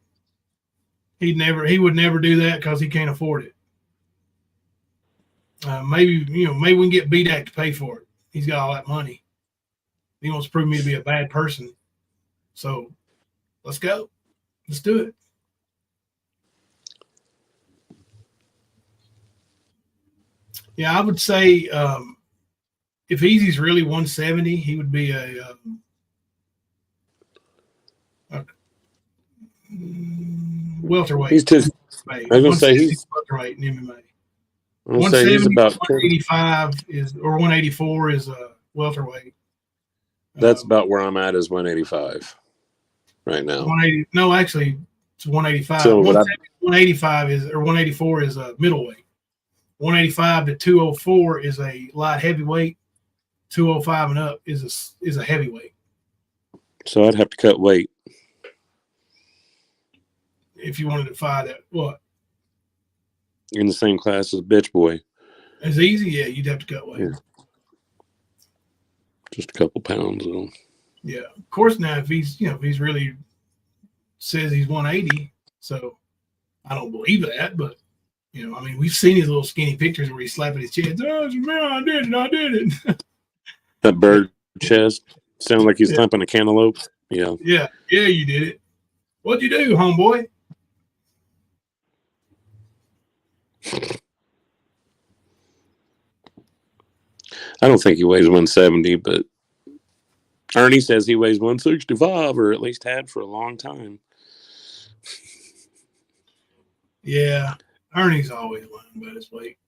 He would never do that because he can't afford it. Maybe we can get BDAC to pay for it. He's got all that money. He wants to prove me to be a bad person. So let's go. Let's do it. Yeah, I would say if Easy's really 170, he would be a welterweight. He's just. I was gonna say he's welterweight in MMA. I'm gonna say he's about 185 or 184 is a welterweight. That's about where I'm at is 185 right now. 180. No, actually, it's 185. So 185 is or 184 is a middleweight. 185 to 204 is a light heavyweight. 205 and up is a heavyweight. So I'd have to cut weight if you wanted to fight at what? In the same class as Bitch Boy. As Easy, yeah, you'd have to cut weight. Yeah. Just a couple pounds though. Yeah, of course. Now, if he's really says he's 180, so I don't believe that, but we've seen his little skinny pictures where he's slapping his chest. Oh man, I did it. That bird chest sounds like he's thumping a cantaloupe. Yeah. Yeah, you did it. What'd you do, homeboy? I don't think he weighs 170, but Ernie says he weighs 165, or at least had for a long time. Yeah, Ernie's always lying about his weight.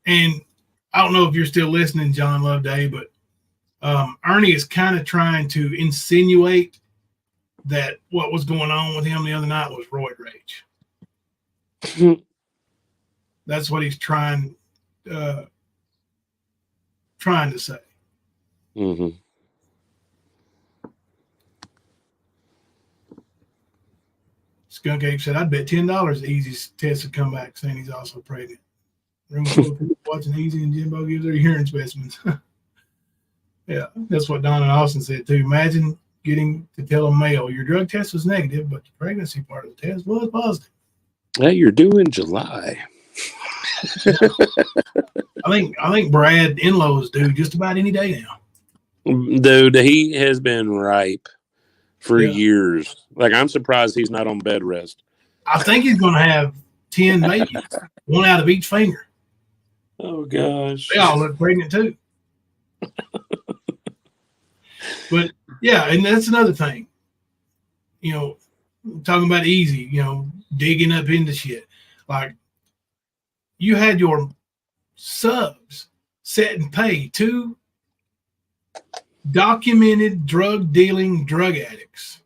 And I don't know if you're still listening, John Loveday, but Ernie is kind of trying to insinuate that what was going on with him the other night was roid rage. That's what he's trying to say. Mm-hmm. Skunk Ape said, "I'd bet $10 Easy's test would come back saying he's also pregnant." Room full of people watching Easy and Jimbo give their urine specimens. Yeah, that's what Don and Austin said too. Imagine getting to tell a male your drug test was negative, but the pregnancy part of the test was positive. Hey, you're due in July. I think Brad Inlow is due just about any day now. Dude, he has been ripe for years. Like, I'm surprised he's not on bed rest. I think he's going to have 10 babies, one out of each finger. Oh, gosh. They all look pregnant too. But, yeah, and that's another thing. You know, talking about Easy, you know, digging up into shit. Like, you had your subs set and pay two documented drug dealing drug addicts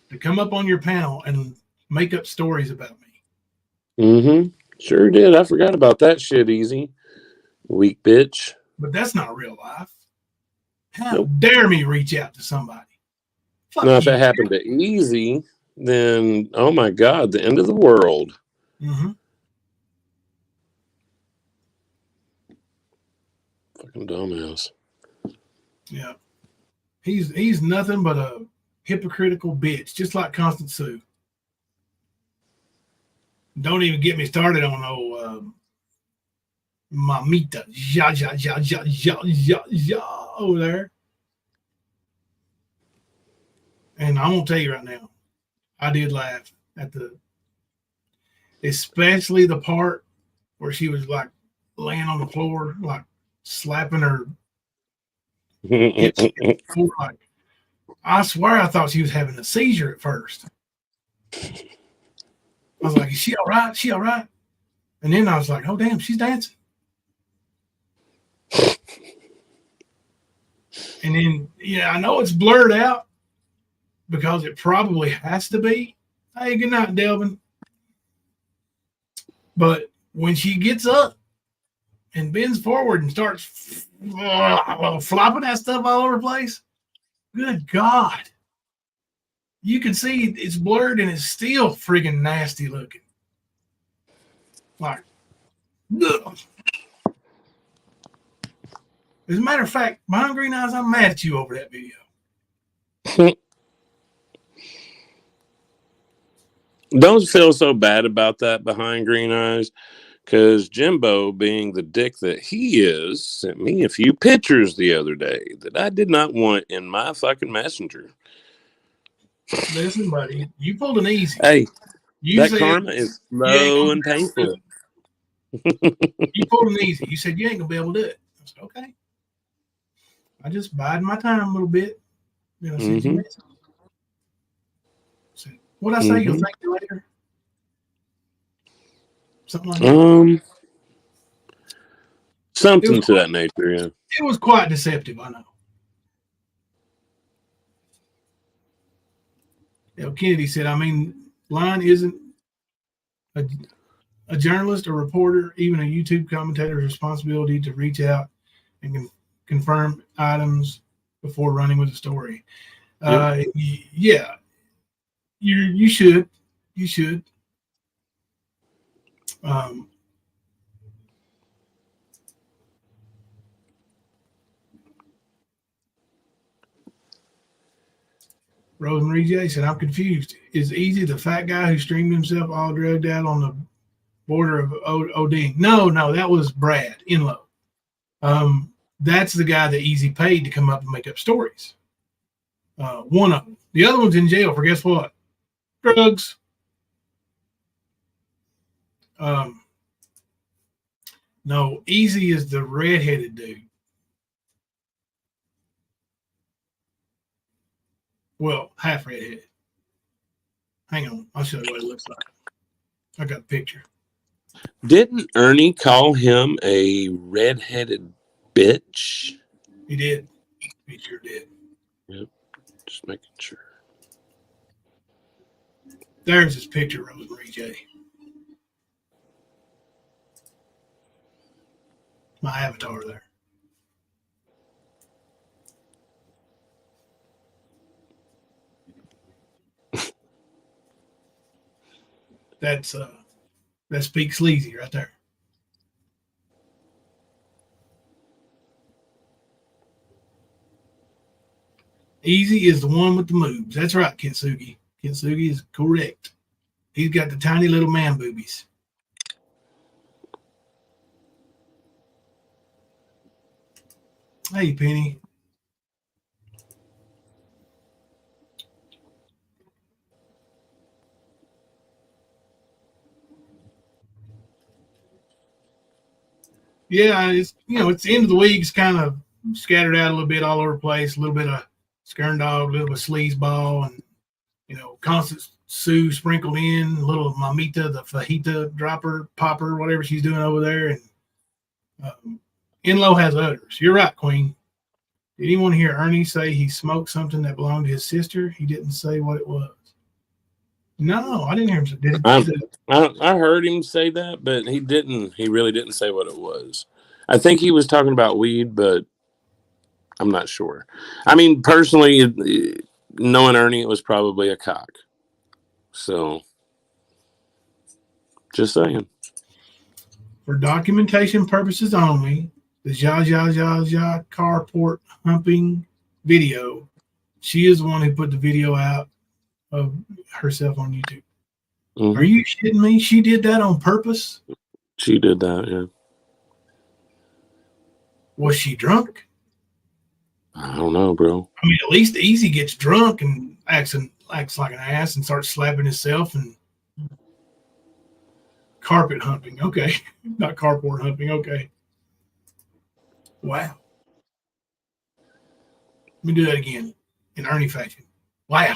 to come up on your panel and make up stories about me. Mm-hmm. Sure did. I forgot about that shit, Easy. Weak bitch. But that's not real life. How dare me reach out to somebody? Fuck now, if you. it happened to Easy, then, oh my God, the end of the world. Mm-hmm. Fucking dumbass. Yeah. He's nothing but a hypocritical bitch, just like Constance Sue. Don't even get me started on Mamita over there. And I'm gonna tell you right now, I did laugh at especially the part where she was like laying on the floor, like slapping her. Like, I swear I thought she was having a seizure at first. I was like, is she all right? She all right? And then I was like, oh, damn, she's dancing. And then, yeah, I know it's blurred out because it probably has to be. Hey, good night, Delvin. But when she gets up and bends forward and starts flopping that stuff all over the place, good God. You can see it's blurred and it's still friggin' nasty looking. Like, ugh. As a matter of fact, Behind Green Eyes, I'm mad at you over that video. Don't feel so bad about that, Behind Green Eyes, because Jimbo, being the dick that he is, sent me a few pictures the other day that I did not want in my fucking messenger. Listen, buddy, you pulled an Easy. Hey, you that said, karma is slow and painful. You pulled an Easy. You said you ain't gonna be able to do it. I said, okay. I just bided my time a little bit. Then I said, you message. Said, what'd I say? You'll thank me later? Something like that. Something to that nature, yeah. It was quite deceptive, I know. Kennedy said, I mean, line isn't a journalist, a reporter, even a YouTube commentator's responsibility to reach out and confirm items before running with a story. Yeah, you should. You should. Rosemary J said, I'm confused. Is Easy the fat guy who streamed himself all drugged out on the border of OD? No, that was Brad Inlow. That's the guy that Easy paid to come up and make up stories. One of them. The other one's in jail for guess what? Drugs. No, Easy is the redheaded dude. Well, half redheaded. Hang on, I'll show you what it looks like. I got a picture. Didn't Ernie call him a redheaded bitch? He did. He sure did. Yep. Just making sure. There's his picture, Rosemary J. My avatar there. That's Pete Sleazy right there. Easy is the one with the moves. That's right, Kintsugi. Kintsugi is correct. He's got the tiny little man boobies. Hey, Penny. Yeah, it's it's the end of the week. It's kind of scattered out a little bit all over the place. A little bit of Skern Dog, a little bit of Sleazeball, and Constant Sue sprinkled in, a little Mamita, the fajita dropper, popper, whatever she's doing over there. And Enlo has others. You're right, Queen. Did anyone hear Ernie say he smoked something that belonged to his sister? He didn't say what it was. No, I didn't hear him say. I heard him say that, but he didn't. He really didn't say what it was. I think he was talking about weed, but I'm not sure. I mean, personally, knowing Ernie, it was probably a cock. So, just saying. For documentation purposes only, the Zha Zha Zha Zha carport humping video, she is the one who put the video out of herself on YouTube. Mm-hmm. Are you kidding me? She did that on purpose? She did that, yeah. Was she drunk? I don't know, bro. I mean, at least Easy gets drunk and acts like an ass and starts slapping himself and carpet humping. Okay. Not carport humping. Okay. Wow. Let me do that again in Ernie fashion. Wow.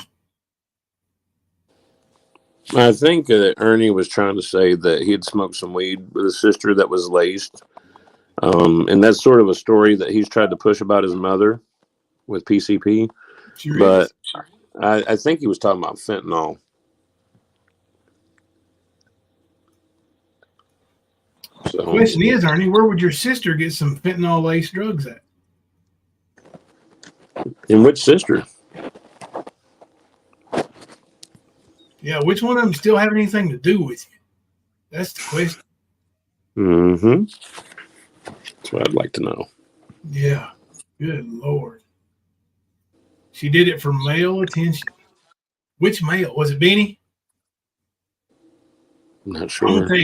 I think that Ernie was trying to say that he had smoked some weed with his sister that was laced. And that's sort of a story that he's tried to push about his mother with PCP. Sure, but I think he was talking about fentanyl. So, the question is, Ernie, where would your sister get some fentanyl-laced drugs at? And which sister? Yeah, which one of them still have anything to do with you? That's the question. Mm-hmm. That's what I'd like to know. Yeah. Good Lord. She did it for male attention. Which male? Was it Benny? I'm not sure. I'm going to tell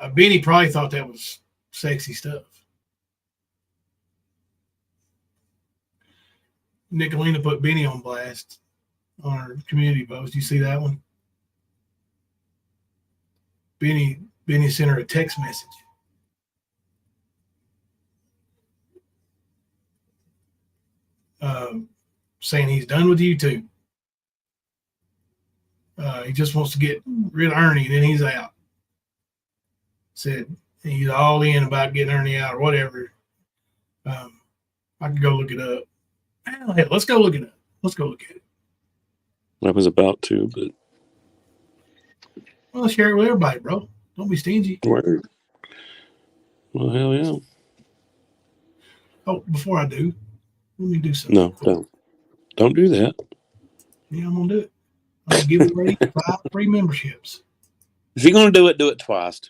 you, Benny probably thought that was sexy stuff. Nicolina put Benny on blast on her community post. You see that one? Benny sent her a text message. Saying he's done with YouTube. He just wants to get rid of Ernie, and then he's out. Said he's all in about getting Ernie out or whatever. I can go look it up. Hell, let's go look it up. Let's go look at it. I was about to, but well, share it with everybody, bro. Don't be stingy. Word. Well, hell yeah. Oh, before I do, let me do something. No, don't do that. Yeah, I'm gonna do it. I'm gonna give away 5 free memberships. If you're gonna do it twice.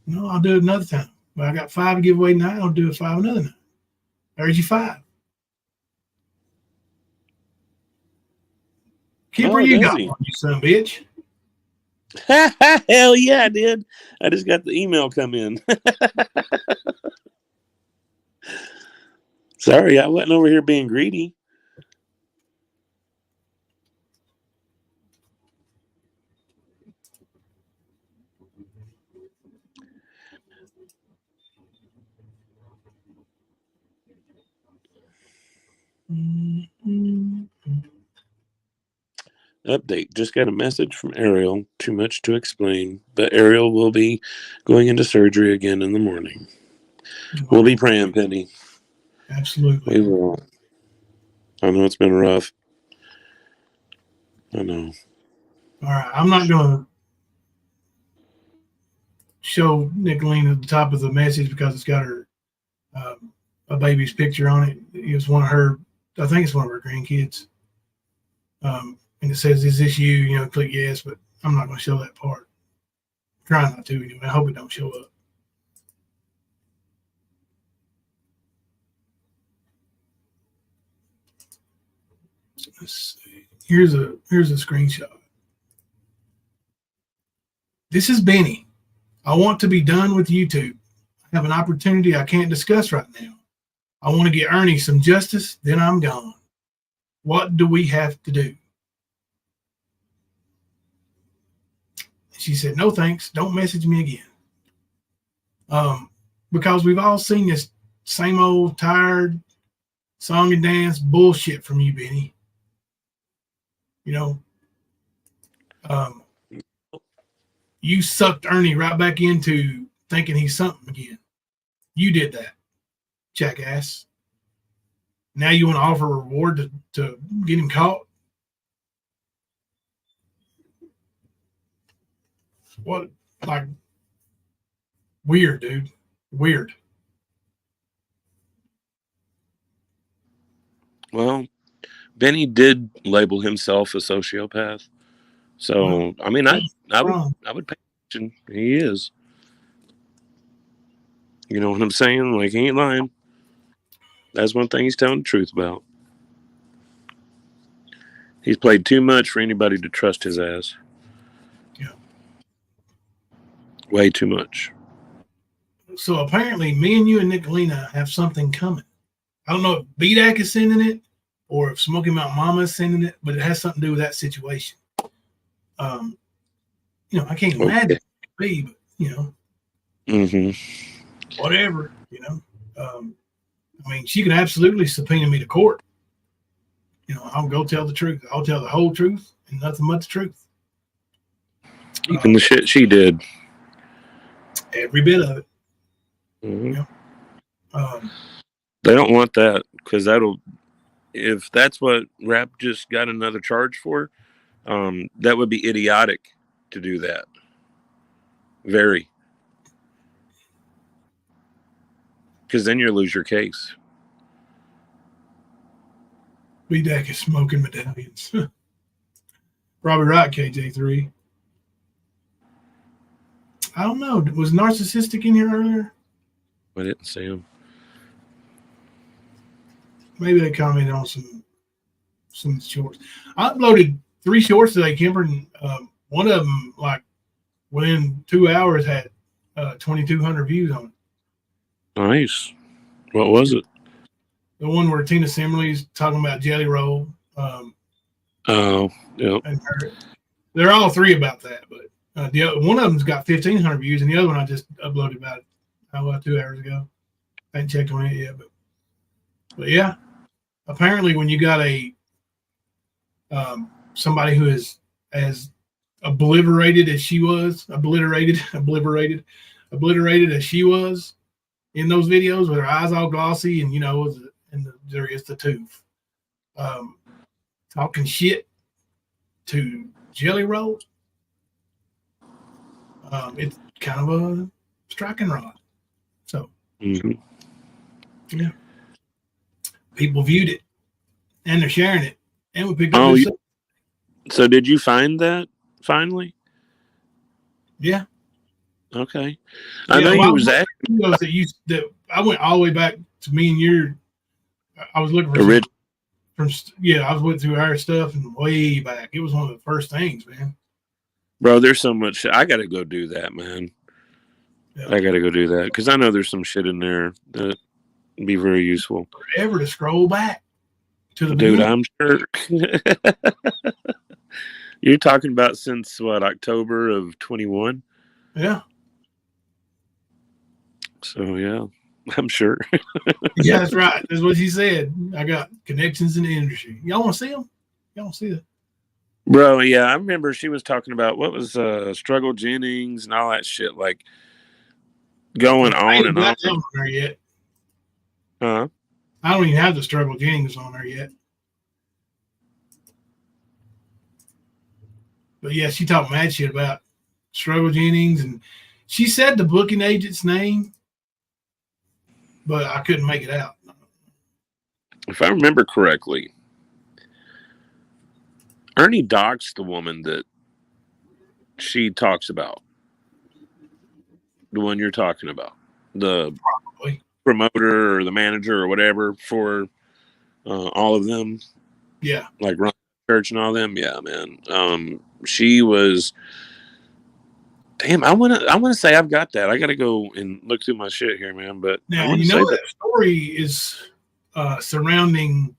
No, I'll do it another time. But I got 5 to give away tonight. I'll do it 5 another night. There's your 5. Kipper, you got one, you son of a bitch. Hell yeah, I did. I just got the email come in. Sorry, I wasn't over here being greedy. Update. Just got a message from Ariel. Too much to explain, but Ariel will be going into surgery again in the morning. We'll be praying, Penny. Absolutely. We will. I know it's been rough. I know. All right. I'm not going to show Nicolene at the top of the message because it's got her a baby's picture on it. It was one of her, I think it's one of her grandkids. And it says, "Is this you?" You know, click yes, but I'm not going to show that part. I'm trying not to anyway. I hope it don't show up. Let's see. Here's a screenshot. This is Benny. I want to be done with YouTube. I have an opportunity I can't discuss right now. I want to get Ernie some justice, then I'm gone. What do we have to do? She said, "No thanks. Don't message me again." Because we've all seen this same old tired song and dance bullshit from you, Benny. You know, you sucked Ernie right back into thinking he's something again. You did that, jackass. Now you want to offer a reward to get him caught? What? Like, weird, dude. Weird. Well, Benny did label himself a sociopath. So, well, I mean, I would pay attention. He is. You know what I'm saying? Like, he ain't lying. That's one thing he's telling the truth about. He's played too much for anybody to trust his ass. Yeah. Way too much. So apparently me and you and Nicolina have something coming. I don't know if BDAC is sending it or if Smoky Mountain Mama is sending it, but it has something to do with that situation. You know, I can't imagine it could be, but you know, whatever, you know. I mean, she could absolutely subpoena me to court. You know, I'll go tell the truth. I'll tell the whole truth and nothing but the truth. Even the shit she did. Every bit of it. Mm-hmm. You know? They don't want that because if that's what Rap just got another charge for, that would be idiotic to do that. Very. Because then you lose your case. BDAC is smoking medallions. Probably right, KJ3. I don't know. Was Narcissistic in here earlier? I didn't see him. Maybe they commented on some shorts. I uploaded 3 shorts today, Kimber, and one of them, like, within 2 hours, had 2,200 views on it. Nice. What was it? The one where Tina Simley's talking about Jelly Roll. Oh, yeah. And they're all 3 about that, but one of them's got 1,500 views, and the other one I just uploaded about 2 hours ago. I haven't checked on it yet, but yeah. Apparently, when you got a somebody who is as obliterated as she was, obliterated as she was in those videos with her eyes all glossy and, you know, and there is the tooth. Talking shit to Jelly Roll. It's kind of a striking rod. So, yeah. People viewed it and they're sharing it. And we picked up So did you find that finally? Yeah. Okay. I know you was at that I went all the way back to me and your. I was looking for I went through our stuff and way back. It was one of the first things, man. Bro, there's so much shit. I gotta go do that, man. Yeah. I gotta go do that because I know there's some shit in there that would be very useful. Forever to scroll back to the dude, I'm sure. You're talking about since what, October of 21? Yeah. So yeah, I'm sure. Yeah, that's right. That's what he said. I got connections in the industry. Y'all want to see them? Y'all want to see that? Bro, yeah, I remember she was talking about what was Struggle Jennings and all that shit, like going I on ain't and got on. that on there yet. Huh? I don't even have the Struggle Jennings on there yet. But yeah, she talked mad shit about Struggle Jennings, and she said the booking agent's name, but I couldn't make it out. If I remember correctly, Ernie doxed the woman that she talks about. The one you're talking about. The Probably. promoter or the manager or whatever for all of them. Yeah. Like Run Church and all them. Yeah, man. She was. Damn, I wanna say I've got that. I gotta go and look through my shit here, man. But I Now, want you to know say that story is surrounding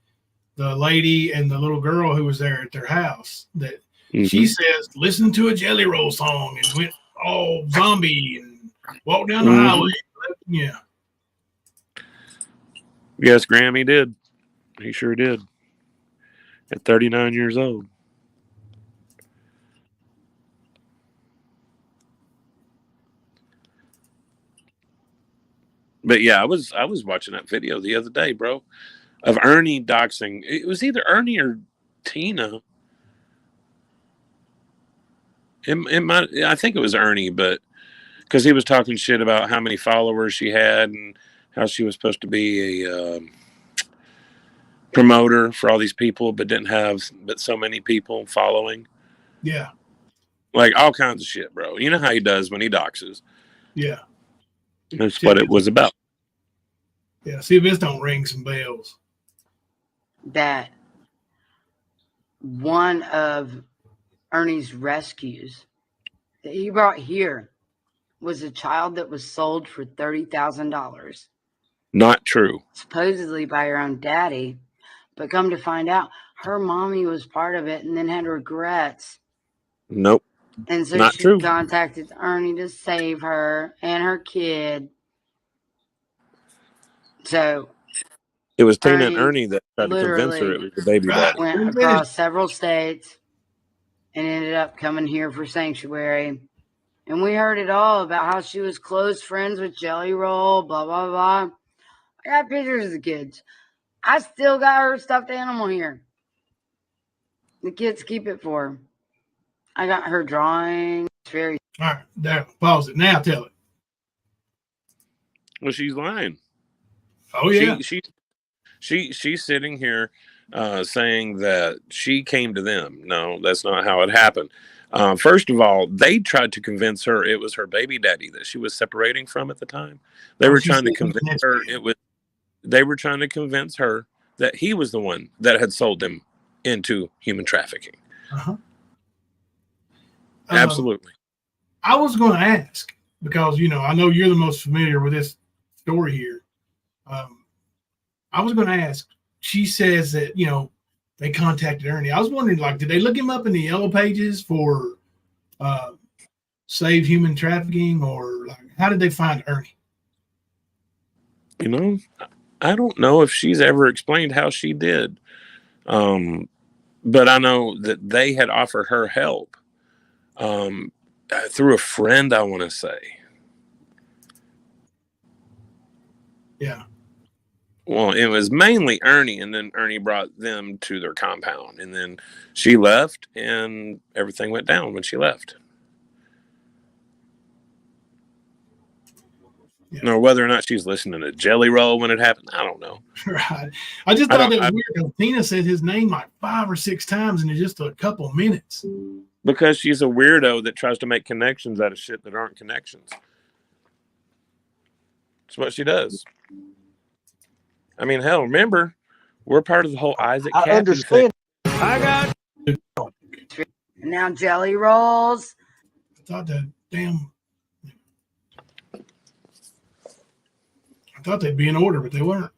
the lady and the little girl who was there at their house. That she says, listen to a Jelly Roll song and went all zombie and walked down the highway. Yeah. Yes, Graham, he did. He sure did. At 39 years old. But yeah, I was watching that video the other day, bro, of Ernie doxing. It was either Ernie or Tina. I think it was Ernie, but because he was talking shit about how many followers she had and how she was supposed to be a promoter for all these people, but didn't have but so many people following. Yeah. Like all kinds of shit, bro. You know how he does when he doxes. Yeah. That's what it was about. Yeah. See if this don't ring some bells. That one of Ernie's rescues that he brought here was a child that was sold for $30,000. Not true. Supposedly by her own daddy, but come to find out, her mommy was part of it and then had regrets. Nope. And so Not she true. contacted Ernie to save her and her kid. So it was Tina and Ernie that tried to convince her literally it was the baby daddy. went across several states and ended up coming here for sanctuary. And we heard it all about how she was close friends with Jelly Roll, blah, blah, blah. I got pictures of the kids. I still got her stuffed animal here. The kids keep it for her. I got her drawing. It's very. All right, there. Pause it. Now tell it. Well, she's lying. Oh yeah. She's sitting here saying that she came to them. No, that's not how it happened. First of all, they tried to convince her it was her baby daddy that she was separating from at the time. They were trying to convince her They were trying to convince her that he was the one that had sold them into human trafficking. Uh-huh. Absolutely. I was going to ask because I know you're the most familiar with this story here. I was going to ask. She says that they contacted Ernie. I was wondering, like, did they look him up in the yellow pages for save human trafficking, or like, how did they find Ernie? I don't know if she's ever explained how she did. But I know that they had offered her help through a friend, I want to say. Yeah. Well, it was mainly Ernie, and then Ernie brought them to their compound, and then she left, and everything went down when she left. Yeah. Now, whether or not she's listening to Jelly Roll when it happened, I don't know. Right. I just thought that was weird because Tina said his name like 5 or 6 times in just a couple of minutes. Because she's a weirdo that tries to make connections out of shit that aren't connections. That's what she does. I mean, hell, remember, we're part of the whole Isaac Captain thing. I got now Jelly Rolls. I thought that I thought they'd be in order, but they weren't.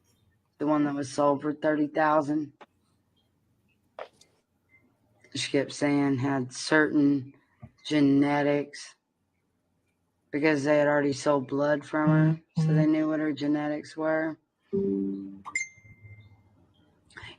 The one that was sold for $30,000. She kept saying had certain genetics because they had already sold blood from her, so they knew what her genetics were.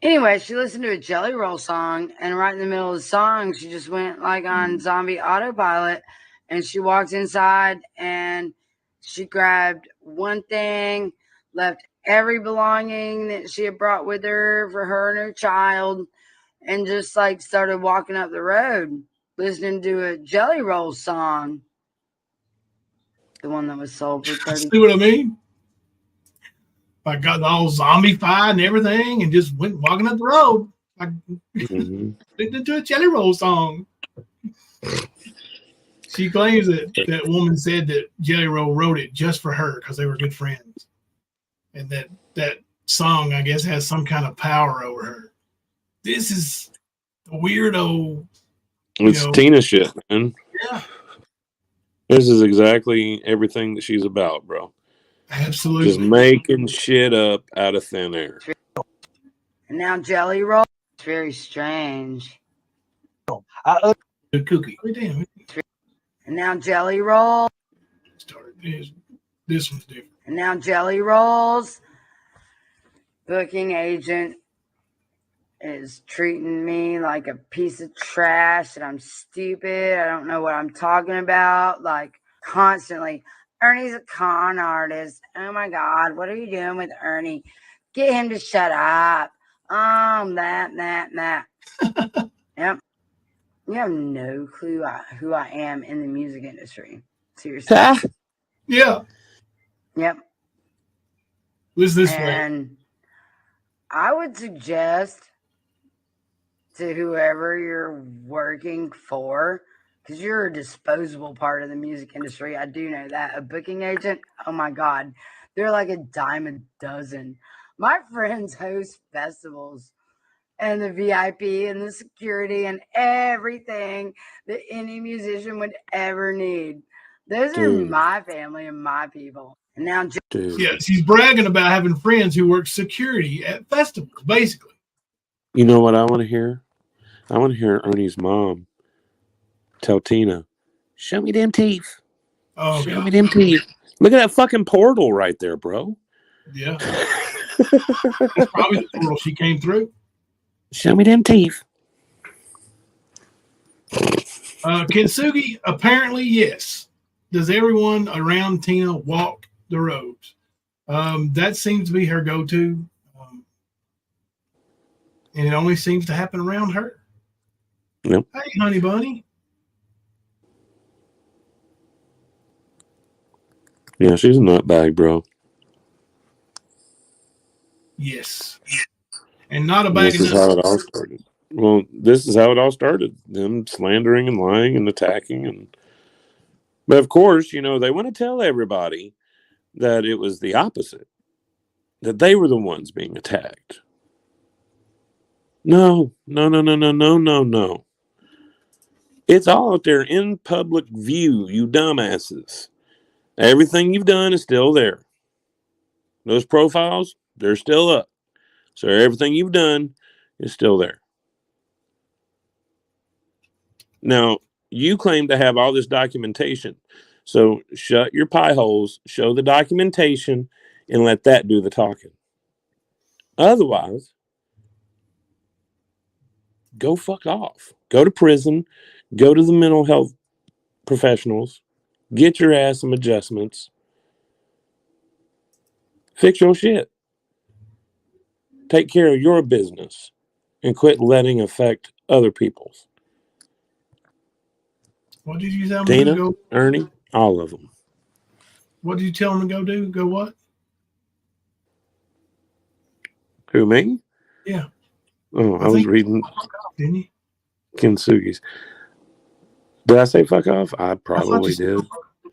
Anyway, she listened to a Jelly Roll song, and right in the middle of the song, she just went like on zombie autopilot, and she walked inside and she grabbed one thing, left every belonging that she had brought with her for her and her child, and just like started walking up the road, listening to a Jelly Roll song. The one that was sold for 30. See what I mean? I got all zombie-fied and everything, and just went walking up the road. Like listening to a Jelly Roll song. She claims that that woman said that Jelly Roll wrote it just for her because they were good friends, and that song, I guess, has some kind of power over her. This is a weirdo. It's Tina shit, man. Yeah, this is exactly everything that she's about, bro. Absolutely. Just making shit up out of thin air. And now Jelly Roll. It's very strange. The cookie. Oh, damn. And now Jelly Roll. This one's different. And now Jelly Roll's booking agent is treating me like a piece of trash, and I'm stupid. I don't know what I'm talking about. Like, constantly, Ernie's a con artist. Oh my God, what are you doing with Ernie? Get him to shut up. That. Yep. You have no clue who I am in the music industry. Seriously. Yeah. Yep. Listen this and way. I would suggest to whoever you're working for, because you're a disposable part of the music industry. I do know that. A booking agent, oh my God, they're like a dime a dozen. My friends host festivals, and the VIP and the security and everything that any musician would ever need. Those are my family and my people. And now, yeah, she's bragging about having friends who work security at festivals, basically. You know what I want to hear? I want to hear Ernie's mom tell Tina, "Show me them teeth. Oh, Show me them teeth. Look at that fucking portal right there, bro." Yeah. That's probably the portal she came through. Show me them teeth. Kintsugi, apparently, yes. Does everyone around Tina walk the roads? That seems to be her go-to. And it only seems to happen around her. Yep. Hey, honey bunny. Yeah, she's a nutbag, bro. Yes. And not a bag This is how it all started. Well, this is how it all started. Them slandering and lying and attacking. But of course, you know, they want to tell everybody that it was the opposite. That they were the ones being attacked. No. It's all out there in public view, you dumbasses. Everything you've done is still there. Those profiles, they're still up. So everything you've done is still there. Now, you claim to have all this documentation. So shut your pie holes, show the documentation, and let that do the talking. Otherwise, go fuck off. Go to prison. Go to the mental health professionals. Get your ass some adjustments. Fix your shit. Take care of your business and quit letting affect other people's. What did you tell them Dana, to go? Ernie, all of them. What did you tell them to go do? Go what? Who, me? Yeah. Oh, I was reading didn't you? Kintsugi's. Did I say fuck off? I probably did.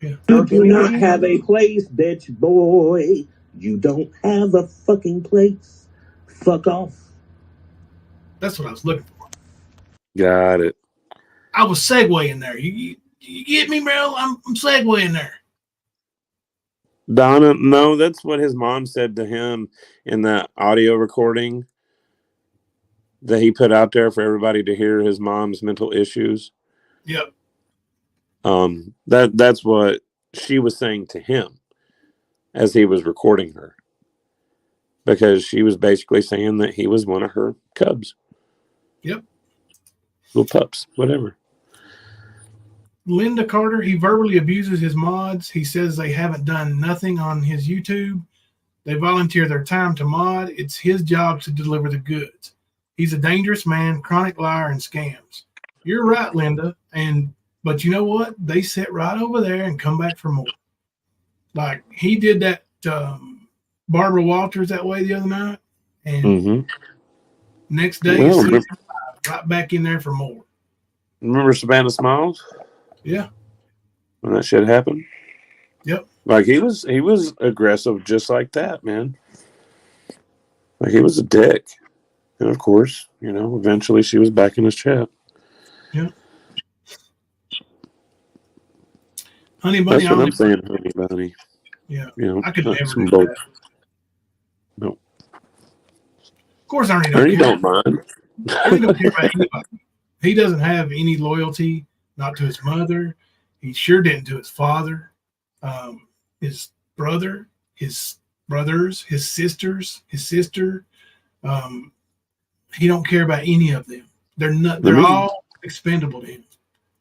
Yeah. You do not have a place, bitch boy. You don't have a fucking place. Fuck off. That's what I was looking for. Got it. I was segueing there. You get me, bro? I'm segueing there. Donna, no, that's what his mom said to him in that audio recording that he put out there for everybody to hear his mom's mental issues. Yep. That's what she was saying to him as he was recording her. because she was basically saying that he was one of her cubs. Yep. Little pups, whatever. Linda Carter, he verbally abuses his mods. He says they haven't done nothing on his YouTube. They volunteer their time to mod. It's his job to deliver the goods. He's a dangerous man, chronic liar, and scams. You're right, Linda. But you know what? They sit right over there and come back for more. Like he did that Barbara Walters that way the other night, and next day right back in there for more. Remember Savannah Smiles? Yeah. When that shit happened? Yep. Like he was aggressive just like that, man. Like he was a dick. And of course, eventually she was back in his chat. Yeah. Honey Bunny. That's what I'm saying, Honey Bunny. Yeah. I could never do that. No. Of course, Ernie don't mind. Ernie don't care about anybody. He doesn't have any loyalty, not to his mother. He sure didn't to his father, his brother, his brothers, his sisters, his sister. He don't care about any of them. They're not. They're all expendable to him.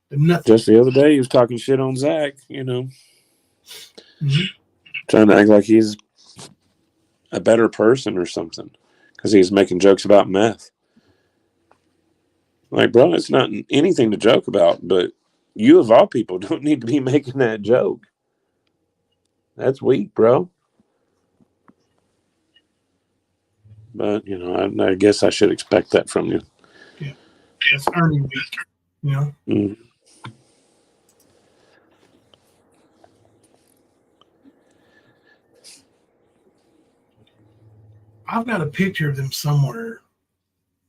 They're nothing. Just the other day, he was talking shit on Zach. Mm-hmm. Trying to act like he's a better person or something because he's making jokes about meth. Like, bro, it's not anything to joke about, but you of all people don't need to be making that joke. That's weak, bro. But, I guess I should expect that from you. Yeah. That's Ernie week, Mm. I've got a picture of them somewhere.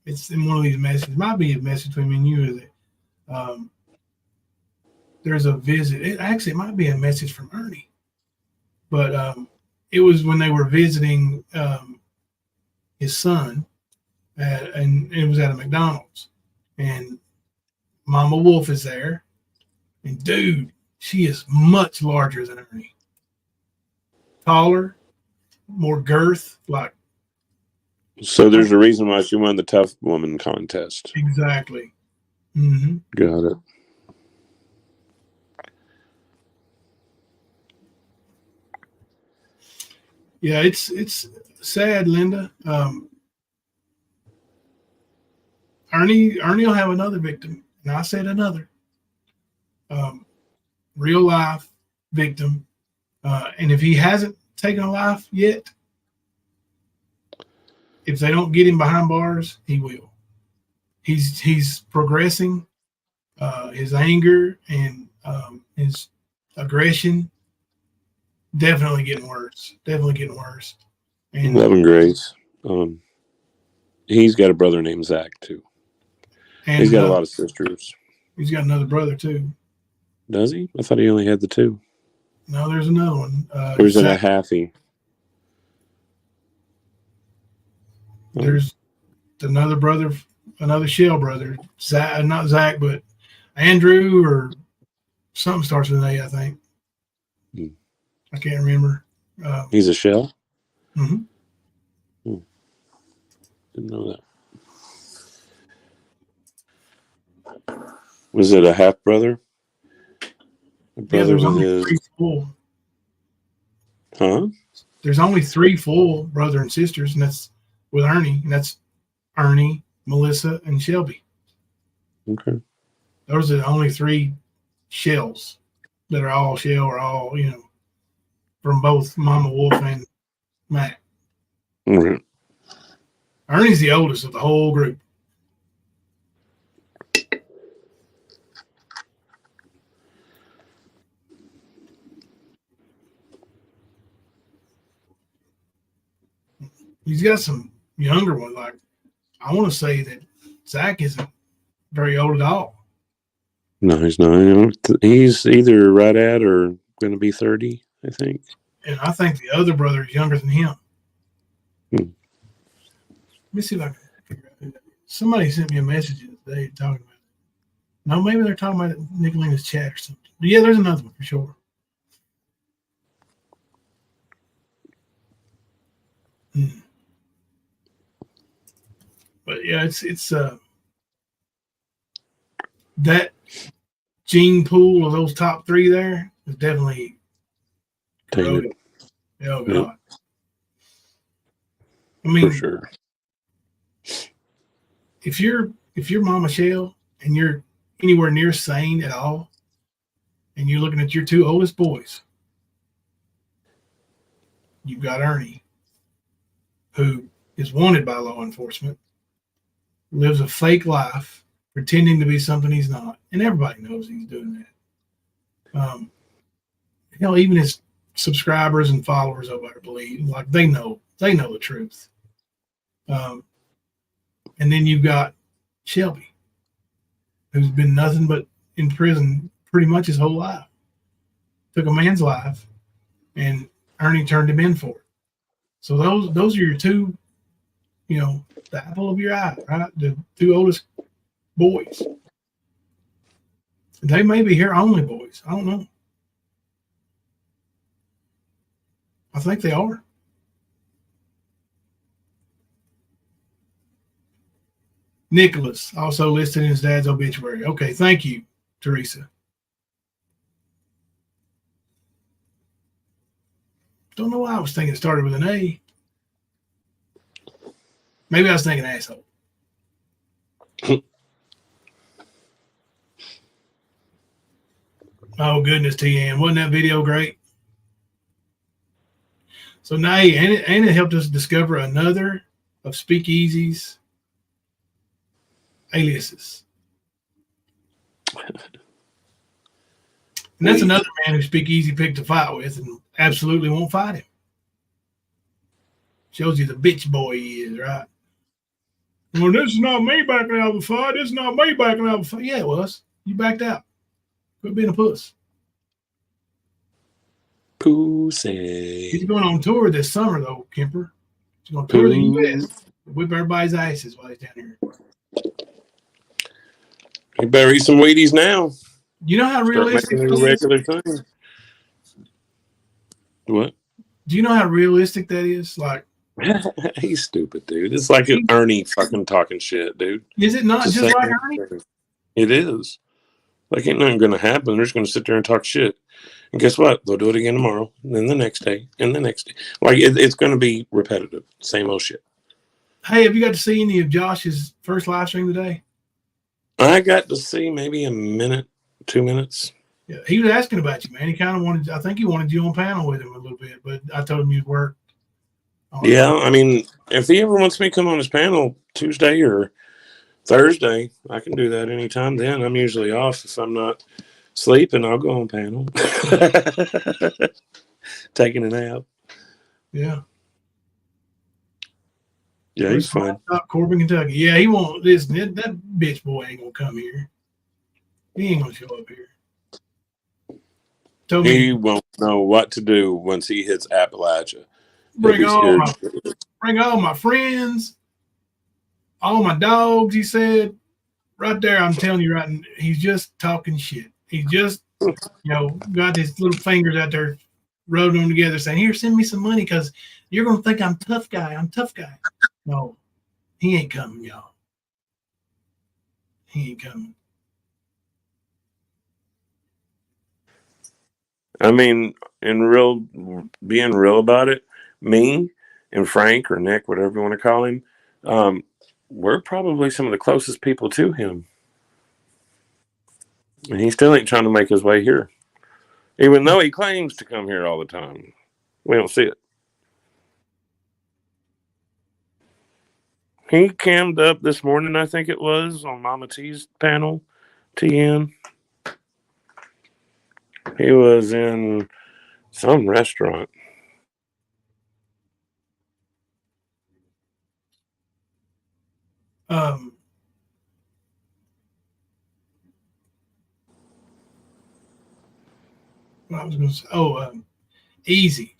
It's in one of these messages. It might be a message between me and you, is it? There's a visit. It might be a message from Ernie. But it was when they were visiting his son, and it was at a McDonald's. And Mama Wolf is there. And dude, she is much larger than Ernie. Taller, more girth, like. So there's a reason why she won the Tough Woman contest. Exactly. Mm-hmm. Got it. Yeah, it's sad, Linda. Ernie will have another victim, and I said another. Real life victim, and if he hasn't taken a life yet, if they don't get him behind bars, he will. He's progressing. His anger and his aggression definitely getting worse. And 11 Grace. He's got a brother named Zach too. And he's got a lot of sisters. He's got another brother too. Does he? I thought he only had the two. No, there's another one. There's a halfie. There's another brother, another Shell brother. Zach, not Zach, but Andrew or something starts with an A, I think. I can't remember. He's a Shell? Mm-hmm. Didn't know that. Was it a half brother? There's only 3 full. Huh? There's only 3 full brother and sisters, and that's with Ernie, and that's Ernie, Melissa, and Shelby. Okay. Those are the only 3 Shells that are all Shell or all, from both Mama Wolf and Matt. Right. Ernie's the oldest of the whole group. He's got some younger ones. Like, I want to say that Zach isn't very old at all. No, he's not. He's either right at or going to be 30, I think. And I think the other brother is younger than him. Let me see if I can figure out who that is. Somebody sent me a message today talking about it. No, maybe they're talking about it in Nicolina's chat or something. But yeah, there's another one for sure. But yeah, it's that gene pool of those top three there is definitely corroded. Oh God. I mean, for sure. if you're Mama Shell and you're anywhere near sane at all, and you're looking at your two oldest boys, you've got Ernie, who is wanted by law enforcement, lives a fake life, pretending to be something he's not, and everybody knows he's doing that. Even his subscribers and followers over there believe, like they know the truth. And then you've got Shelby, who's been nothing but in prison pretty much his whole life. Took a man's life, and Ernie turned him in for it. So those are your two, the apple of your eye, right? The two oldest boys. They may be here only boys. I don't know. I think they are. Nicholas also listed in his dad's obituary. Okay, thank you, Teresa. Don't know why I was thinking it started with an A. Maybe I was thinking asshole. Oh, goodness, TN. Wasn't that video great? So now Anna helped us discover another of Speakeasy's aliases. And that's another man who Speakeasy picked a fight with and absolutely won't fight him. Shows you the bitch boy he is, right? Well, this is not me backing out of the fight. This is not me backing out of the fight. Yeah, it was. You backed out. Quit being a puss. Pussy. He's going on tour this summer, though, Kemper. He's going to tour the U.S. Whip everybody's asses while he's down here. You better eat some Wheaties now. You know how realistic it a regular thing. What? Do you know how realistic that is? Like, he's stupid, dude. It's like Ernie fucking talking shit, dude. Is it not just like Ernie? It is. Like, ain't nothing going to happen. They're just going to sit there and talk shit. And guess what? They'll do it again tomorrow, and then the next day, and the next day. Like, it's going to be repetitive. Same old shit. Hey, have you got to see any of Josh's first live stream today? I got to see maybe a minute, 2 minutes. Yeah, he was asking about you, man. He kind of wanted, I think he wanted you on panel with him a little bit, but I told him you'd work. Yeah, I mean, if he ever wants me to come on his panel Tuesday or Thursday, I can do that anytime then. I'm usually off. If I'm not sleeping, I'll go on panel. Taking a nap. Yeah. Yeah, he's fine. Corbin, Kentucky. Yeah, he won't listen. That bitch boy ain't gonna come here. He ain't gonna show up here. He won't know what to do once he hits Appalachia. Bring all my friends, all my dogs, he said. Right there, I'm telling you right now, he's just talking shit. He's just, got his little fingers out there rubbing them together saying, here, send me some money because you're going to think I'm tough guy. I'm tough guy. No, he ain't coming, y'all. He ain't coming. I mean, being real about it, me and Frank or Nick, whatever you want to call him, we're probably some of the closest people to him. And he still ain't trying to make his way here. Even though he claims to come here all the time. We don't see it. He cammed up this morning, I think it was, on Mama T's panel, TN. He was in some restaurant. What I was going to say, easy.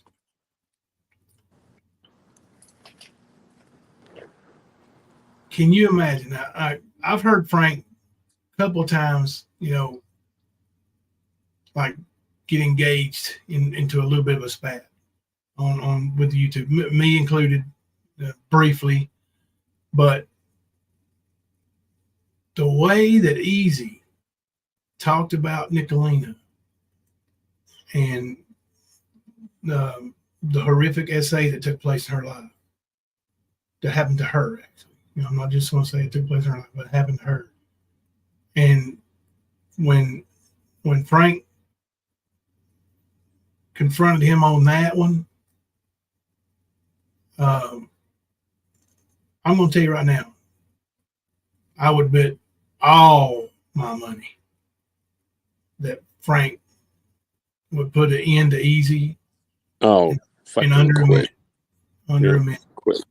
Can you imagine? I've heard Frank a couple of times, like get engaged into a little bit of a spat on with YouTube, me included, briefly. But the way that Easy talked about Nicolina and the horrific essay that took place in her life, that happened to her, actually. I'm not just going to say it took place in her life, but it happened to her. And when Frank confronted him on that one, I'm going to tell you right now, I would bet all my money that Frank would put an end to Easy. Oh, fucking under a minute. Under Yeah, a minute. quit.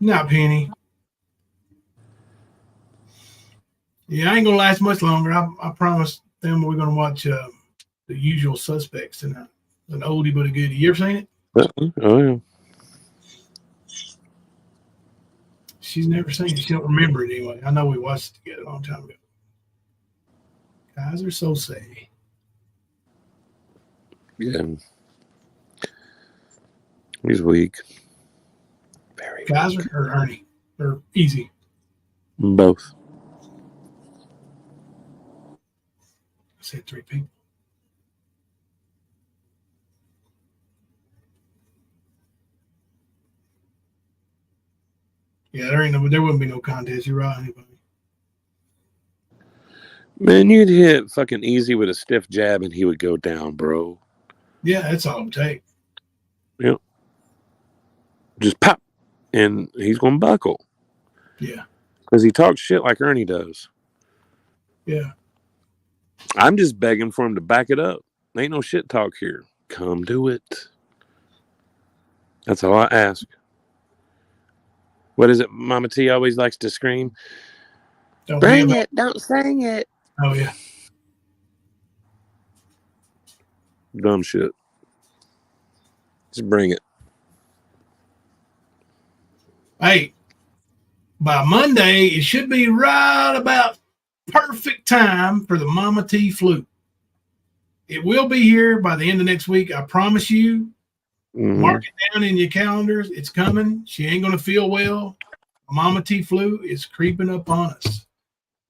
Not Penny. Yeah, I ain't gonna last much longer. I promised them we're gonna watch The Usual Suspects tonight. An oldie but a goodie. You ever seen it? Oh yeah. She's never seen it. She don't remember it anyway. I know we watched it together a long time ago. Guys are so sad. Yeah. He's weak. Very Guys weak. or Ernie or Easy. Both. I said 3 people. Yeah, there wouldn't be no contest. You're right, anybody. Man, you'd hit fucking Easy with a stiff jab and he would go down, bro. Yeah, that's all it would take. Yep. Just pop. And he's going to buckle. Yeah. Because he talks shit like Ernie does. Yeah. I'm just begging for him to back it up. Ain't no shit talk here. Come do it. That's all I ask. What is it? Mama T always likes to scream. Bring it. Don't sing it. Oh, yeah. Dumb shit. Just bring it. Hey, by Monday, it should be right about perfect time for the Mama T flu. It will be here by the end of next week. I promise you. Mm-hmm. Mark it down in your calendars. It's coming. She ain't going to feel well. Mama T flu is creeping up on us.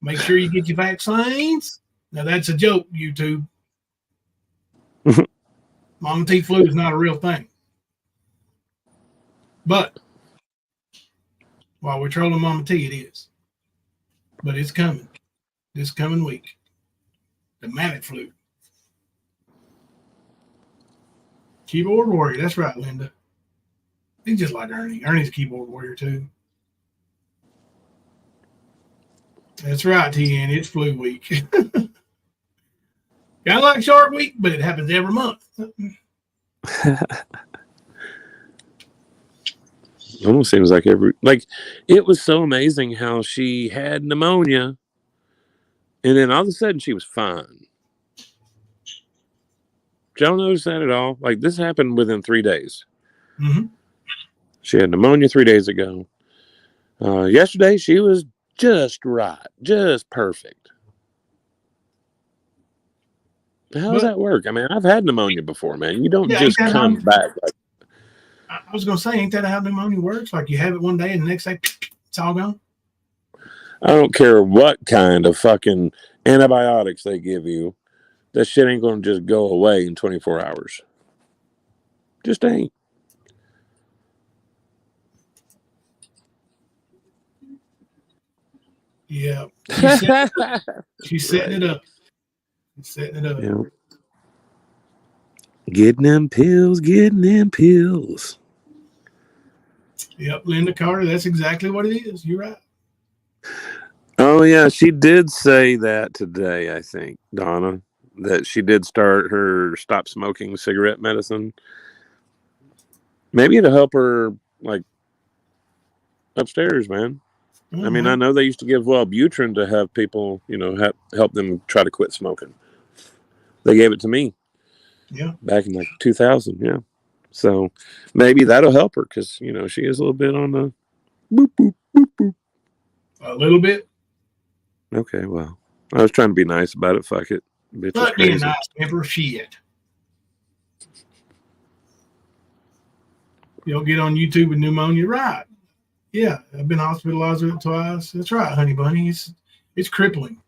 Make sure you get your vaccines. Now, that's a joke, YouTube. Mama T flu is not a real thing. But while we're trolling Mama T, it is. But it's coming. This coming week. The manic flu. Keyboard warrior. That's right, Linda. He's just like Ernie. Ernie's a keyboard warrior, too. That's right, TN. It's flu week. Kind of like Shark Week, but it happens every month. Almost seems like it was so amazing how she had pneumonia and then all of a sudden she was fine. Did y'all notice that at all? Like, this happened within 3 days. Mm-hmm. She had pneumonia 3 days ago. Yesterday she was just right, just perfect. How does that work? I mean, I've had pneumonia before, man. You don't just come back. I was going to say, ain't that how pneumonia works? Like, you have it one day and the next day, it's all gone? I don't care what kind of fucking antibiotics they give you. That shit ain't going to just go away in 24 hours. Just ain't. Yeah. She's setting it up. She's setting it up. Yeah. Getting them pills. Yep, Linda Carter, that's exactly what it is. You're right. Oh, yeah, she did say that today, I think, Donna, that she did start her stop smoking cigarette medicine. Maybe it'll help her, like, upstairs, man. Mm-hmm. I mean, I know they used to give Wellbutrin to have people, help them try to quit smoking. They gave it to me. Yeah. Back in, like, 2000, yeah. So maybe that'll help her because, she is a little bit on the boop, boop, boop, boop. A little bit? Okay, well, I was trying to be nice about it. Fuck it. Bitch is crazy. Being nice, never shit. You'll get on YouTube with pneumonia, right? Yeah, I've been hospitalized with it twice. That's right, honey bunny. It's crippling.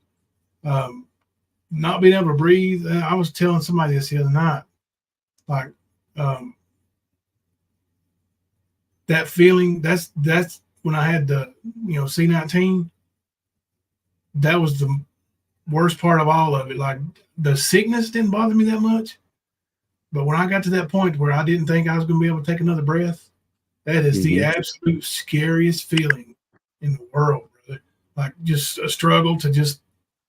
Not being able to breathe. I was telling somebody this the other night. Like, that feeling. That's when I had the C-19. That was the worst part of all of it. Like, the sickness didn't bother me that much, but when I got to that point where I didn't think I was going to be able to take another breath, that is the absolute scariest feeling in the world, brother. Like, just a struggle to just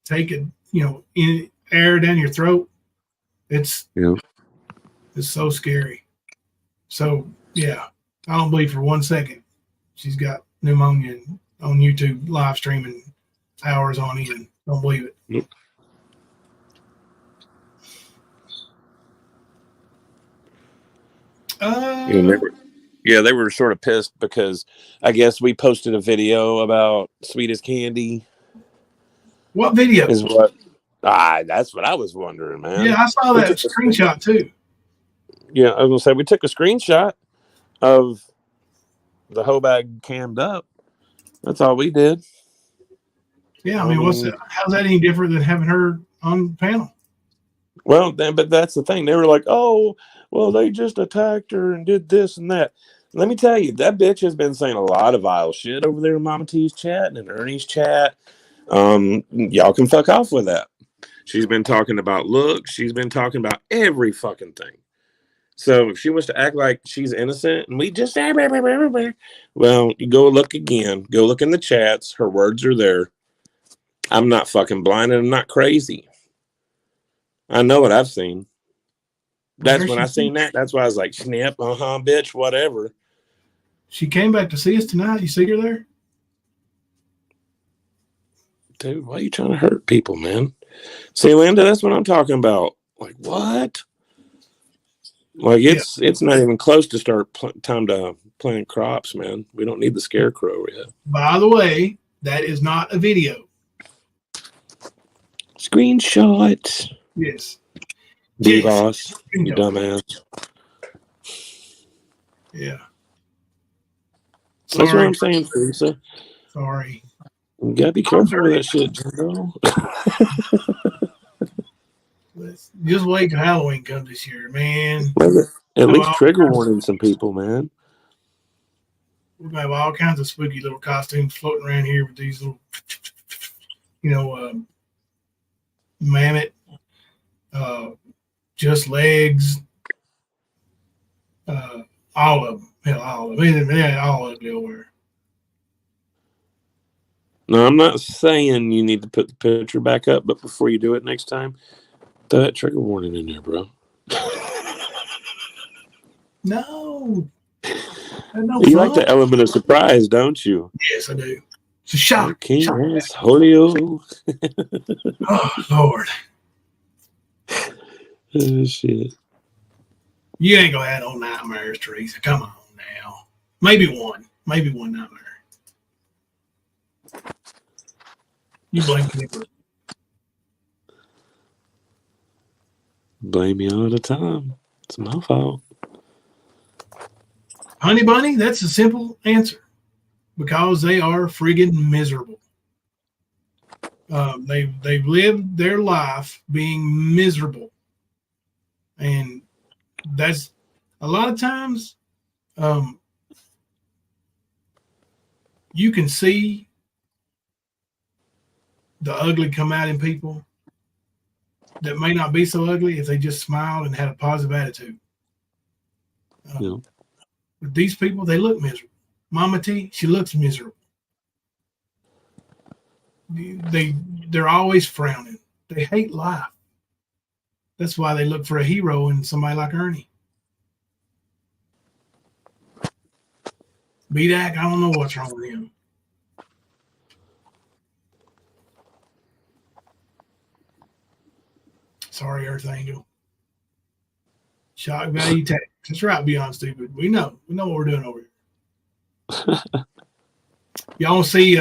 take it, in air down your throat. It's so scary. So yeah, I don't believe for 1 second she's got pneumonia on YouTube live streaming hours on end. Don't believe it. Yep. They were sort of pissed because I guess we posted a video about Sweet as Candy. What video? Is what? That's what I was wondering, man. Yeah, I saw that screenshot too. Yeah, I was gonna say we took a screenshot of the hoe bag cammed up. That's all we did. Yeah, I mean, how's that any different than having her on panel? Well, but that's the thing. They were like, "Oh, well, they just attacked her and did this and that." Let me tell you, that bitch has been saying a lot of vile shit over there in Mama T's chat and Ernie's chat. Y'all can fuck off with that. She's been talking about looks. She's been talking about every fucking thing. So if she wants to act like she's innocent and we just well, you go look again. Go look in the chats. Her words are there. I'm not fucking blind and I'm not crazy. I know what I've seen. That's when I seen that. That's why I was like, snap, bitch, whatever. She came back to see us tonight. You see her there? Dude, why are you trying to hurt people, man? See, Linda, that's what I'm talking about. Like, what? Like, it's not even close to start time to plant crops, man. We don't need the scarecrow yet. By the way, that is not a video. Screenshot. Yes. D-Boss, you dumbass. Yeah. That's what I'm saying, Teresa. Sorry. You gotta be careful with that shit, Joe. Just wait till Halloween comes this year, man. At least trigger warning some people, man. We're gonna have all kinds of spooky little costumes floating around here with these little, mammoth, just legs, all of them. Hell, all of them. They're all ugly over. No, I'm not saying you need to put the picture back up, but before you do it next time, throw that trigger warning in there, bro. No. You like the element of surprise, don't you? Yes, I do. It's a shock. King is Holio. Oh, Lord. Oh, shit. You ain't gonna have no nightmares, Teresa. Come on now. Maybe one nightmare. You blame me. Blame me all the time. It's my fault. Honey Bunny, that's a simple answer. Because they are friggin' miserable. They've lived their life being miserable. And that's a lot of times you can see the ugly come out in people that may not be so ugly if they just smiled and had a positive attitude. But these people, they look miserable. Mama T, she looks miserable. They're always frowning. They hate life. That's why they look for a hero in somebody like Ernie. B-Dak, I don't know what's wrong with him. Sorry, Earth Angel. Shock value tax. That's right, Beyond Stupid. We know what we're doing over here. Y'all want to see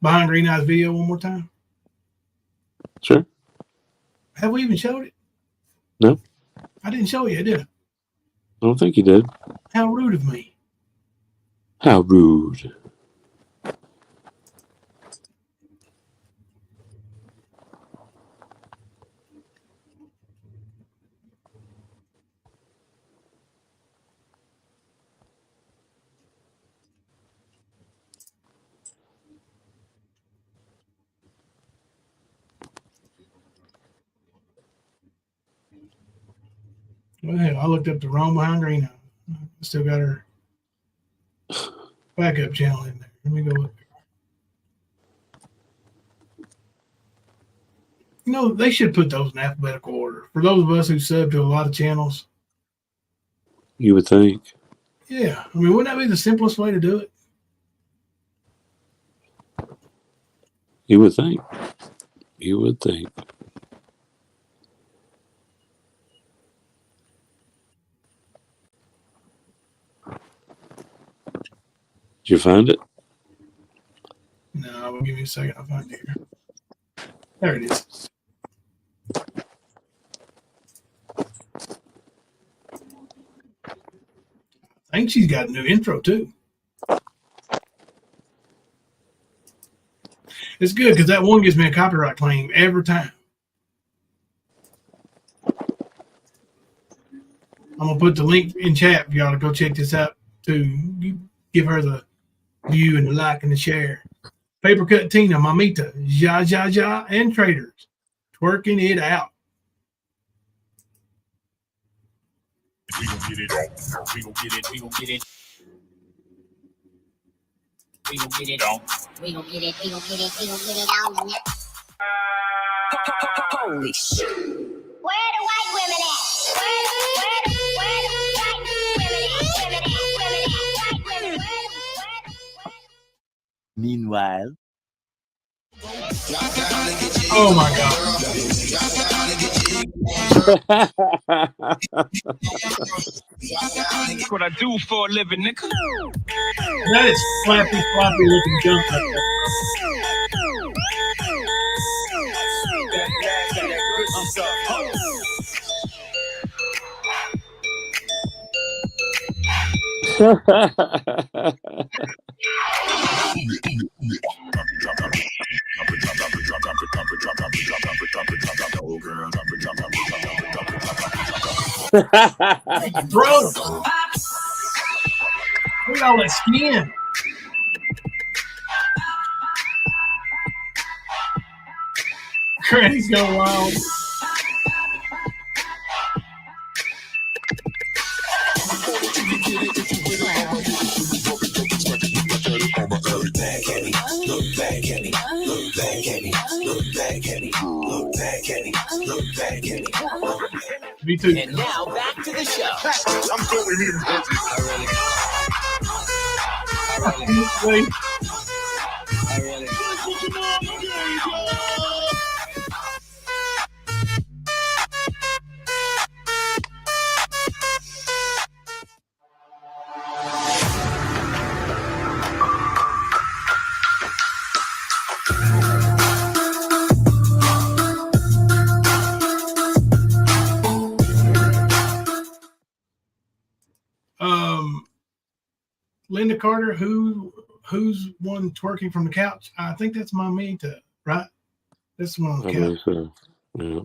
Behind Green Eyes video one more time? Sure. Have we even showed it? No. I didn't show you, did I? I don't think you did. How rude of me. How rude. Well, hell, I looked up the Rome behind Green. Still got her backup channel in there. Let me go look. You know, they should put those in alphabetical order. For those of us who sub to a lot of channels. You would think. Yeah. I mean, wouldn't that be the simplest way to do it? You would think. You would think. Did you find it? No, give me a second. I'll find it here. There it is. I think she's got a new intro too. It's good because that one gives me a copyright claim every time. I'm gonna put the link in chat for y'all to go check this out to give her the view and the like and the share. Paper Cut Tina, Mamita, Ja Ja Ja, and Traders twerking it out. We gon' get it on. We gon' get it. We gon' get it. We gon' get it on. We gon' get it. We gon' get it. We gon' get it on. Holy shit. Where the white women at? Where the white women at? Meanwhile. Oh my God. That's what I do for a living, nigga. That is flappy, floppy looking junk up there. Bro, look at all that skin. Granny's going wild. Me too. And now back to the show. I'm going in. Linda Carter, who's one twerking from the couch? I think that's Mamita, right? That's the one on the couch. So. Yeah.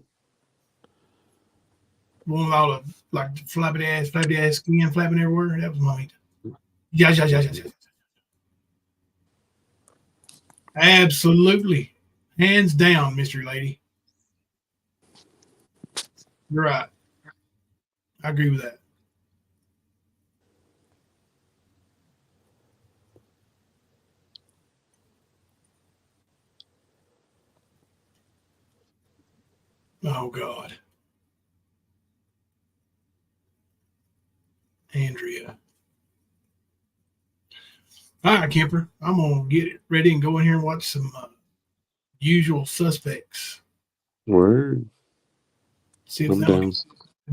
One with all the like flappy ass skin flapping everywhere. That was Mamita. Yeah. Absolutely. Hands down, mystery lady. You're right. I agree with that. Oh, God. Andrea. All right, Kemper. I'm going to get it ready and go in here and watch some Usual Suspects. Word. See if I'm that down.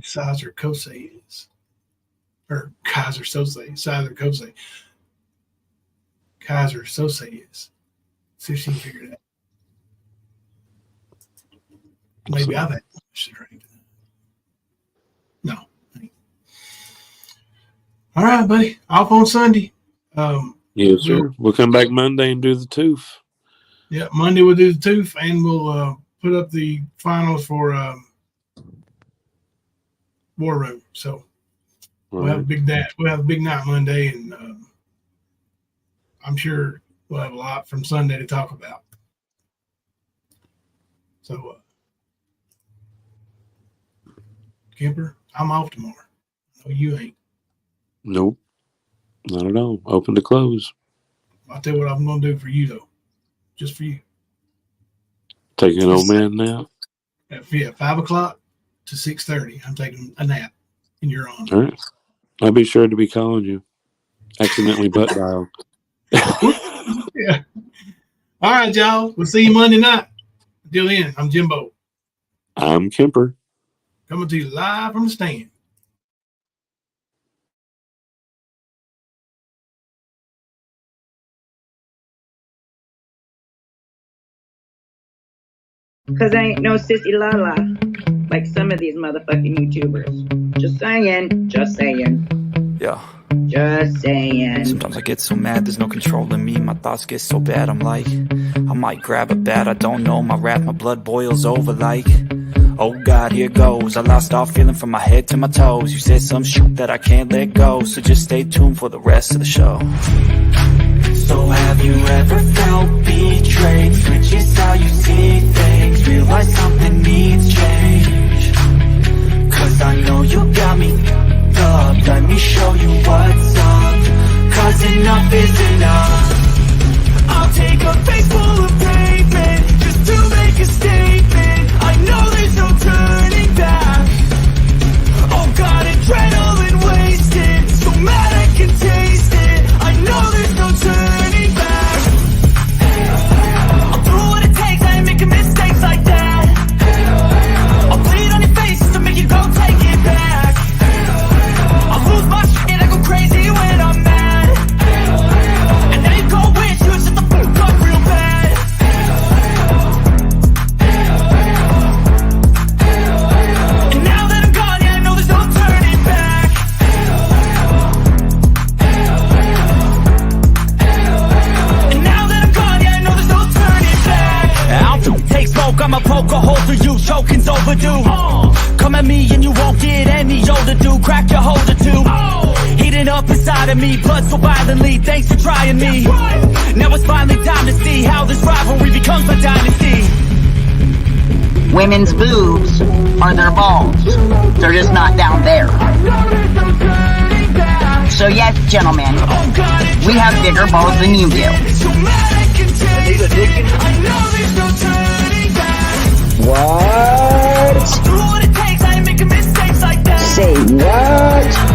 Sizer Kosei is. Or Kaiser Sose. Sizer Kosei. Kaiser Sose is. See if she can figure it out. Maybe I've had to drink. No. All right, buddy. Off on Sunday. Yes, sir. We'll come back Monday and do the tooth. Yeah, Monday we'll do the tooth, and we'll put up the finals for War Room. So we'll have a big night Monday, and I'm sure we'll have a lot from Sunday to talk about. So, Kemper, I'm off tomorrow. No, you ain't. Nope. Not at all. Open to close. I'll tell you what I'm going to do for you, though. Just for you. Take an old man now. At 5 o'clock to 6:30, I'm taking a nap in your honor. All right. I'll be sure to be calling you. Accidentally butt dial. Yeah. All right, y'all. We'll see you Monday night. Until then, I'm Jimbo. I'm Kemper. Coming to you live from the stand. Cause I ain't no sissy la-la like some of these motherfucking YouTubers. Just saying. Just saying. Yeah. Just saying. Sometimes I get so mad, there's no controlling me. My thoughts get so bad, I'm like, I might grab a bat, I don't know. My wrath, my blood boils over like, oh God, here goes. I lost all feeling from my head to my toes. You said some shit that I can't let go, so just stay tuned for the rest of the show. So have you ever felt betrayed? Switches how you see things, realize something needs change. Cause I know you got me up, let me show you what's up. Cause enough is enough. I'll take a face full of pavement just to make a statement. I know there's no turning back. Oh God, adrenaline wasted, so mad I can taste it. I know there's no turning back. I'll do what it takes, I ain't making mistakes like that. I'll bleed on your face just to make you go take it back. I'll lose my shit, I go crazy when I'm mad. And then you go wish you would shut the fuck up real bad. And now that I'm gone, yeah, I know there's no turning back. And now that I'm gone, yeah, I know there's no turning back. I'll take smoke, I'ma poke a hole through you, choking's overdue. Come at me and you won't get any older, dude. Crack your holder too. Heating up inside of me, blood so violently. Thanks for trying me. Now it's finally time to see how this rivalry becomes a dynasty. Women's boobs are their balls. They're just not down there. So yes, gentlemen, we have bigger balls than you do. What? Say what?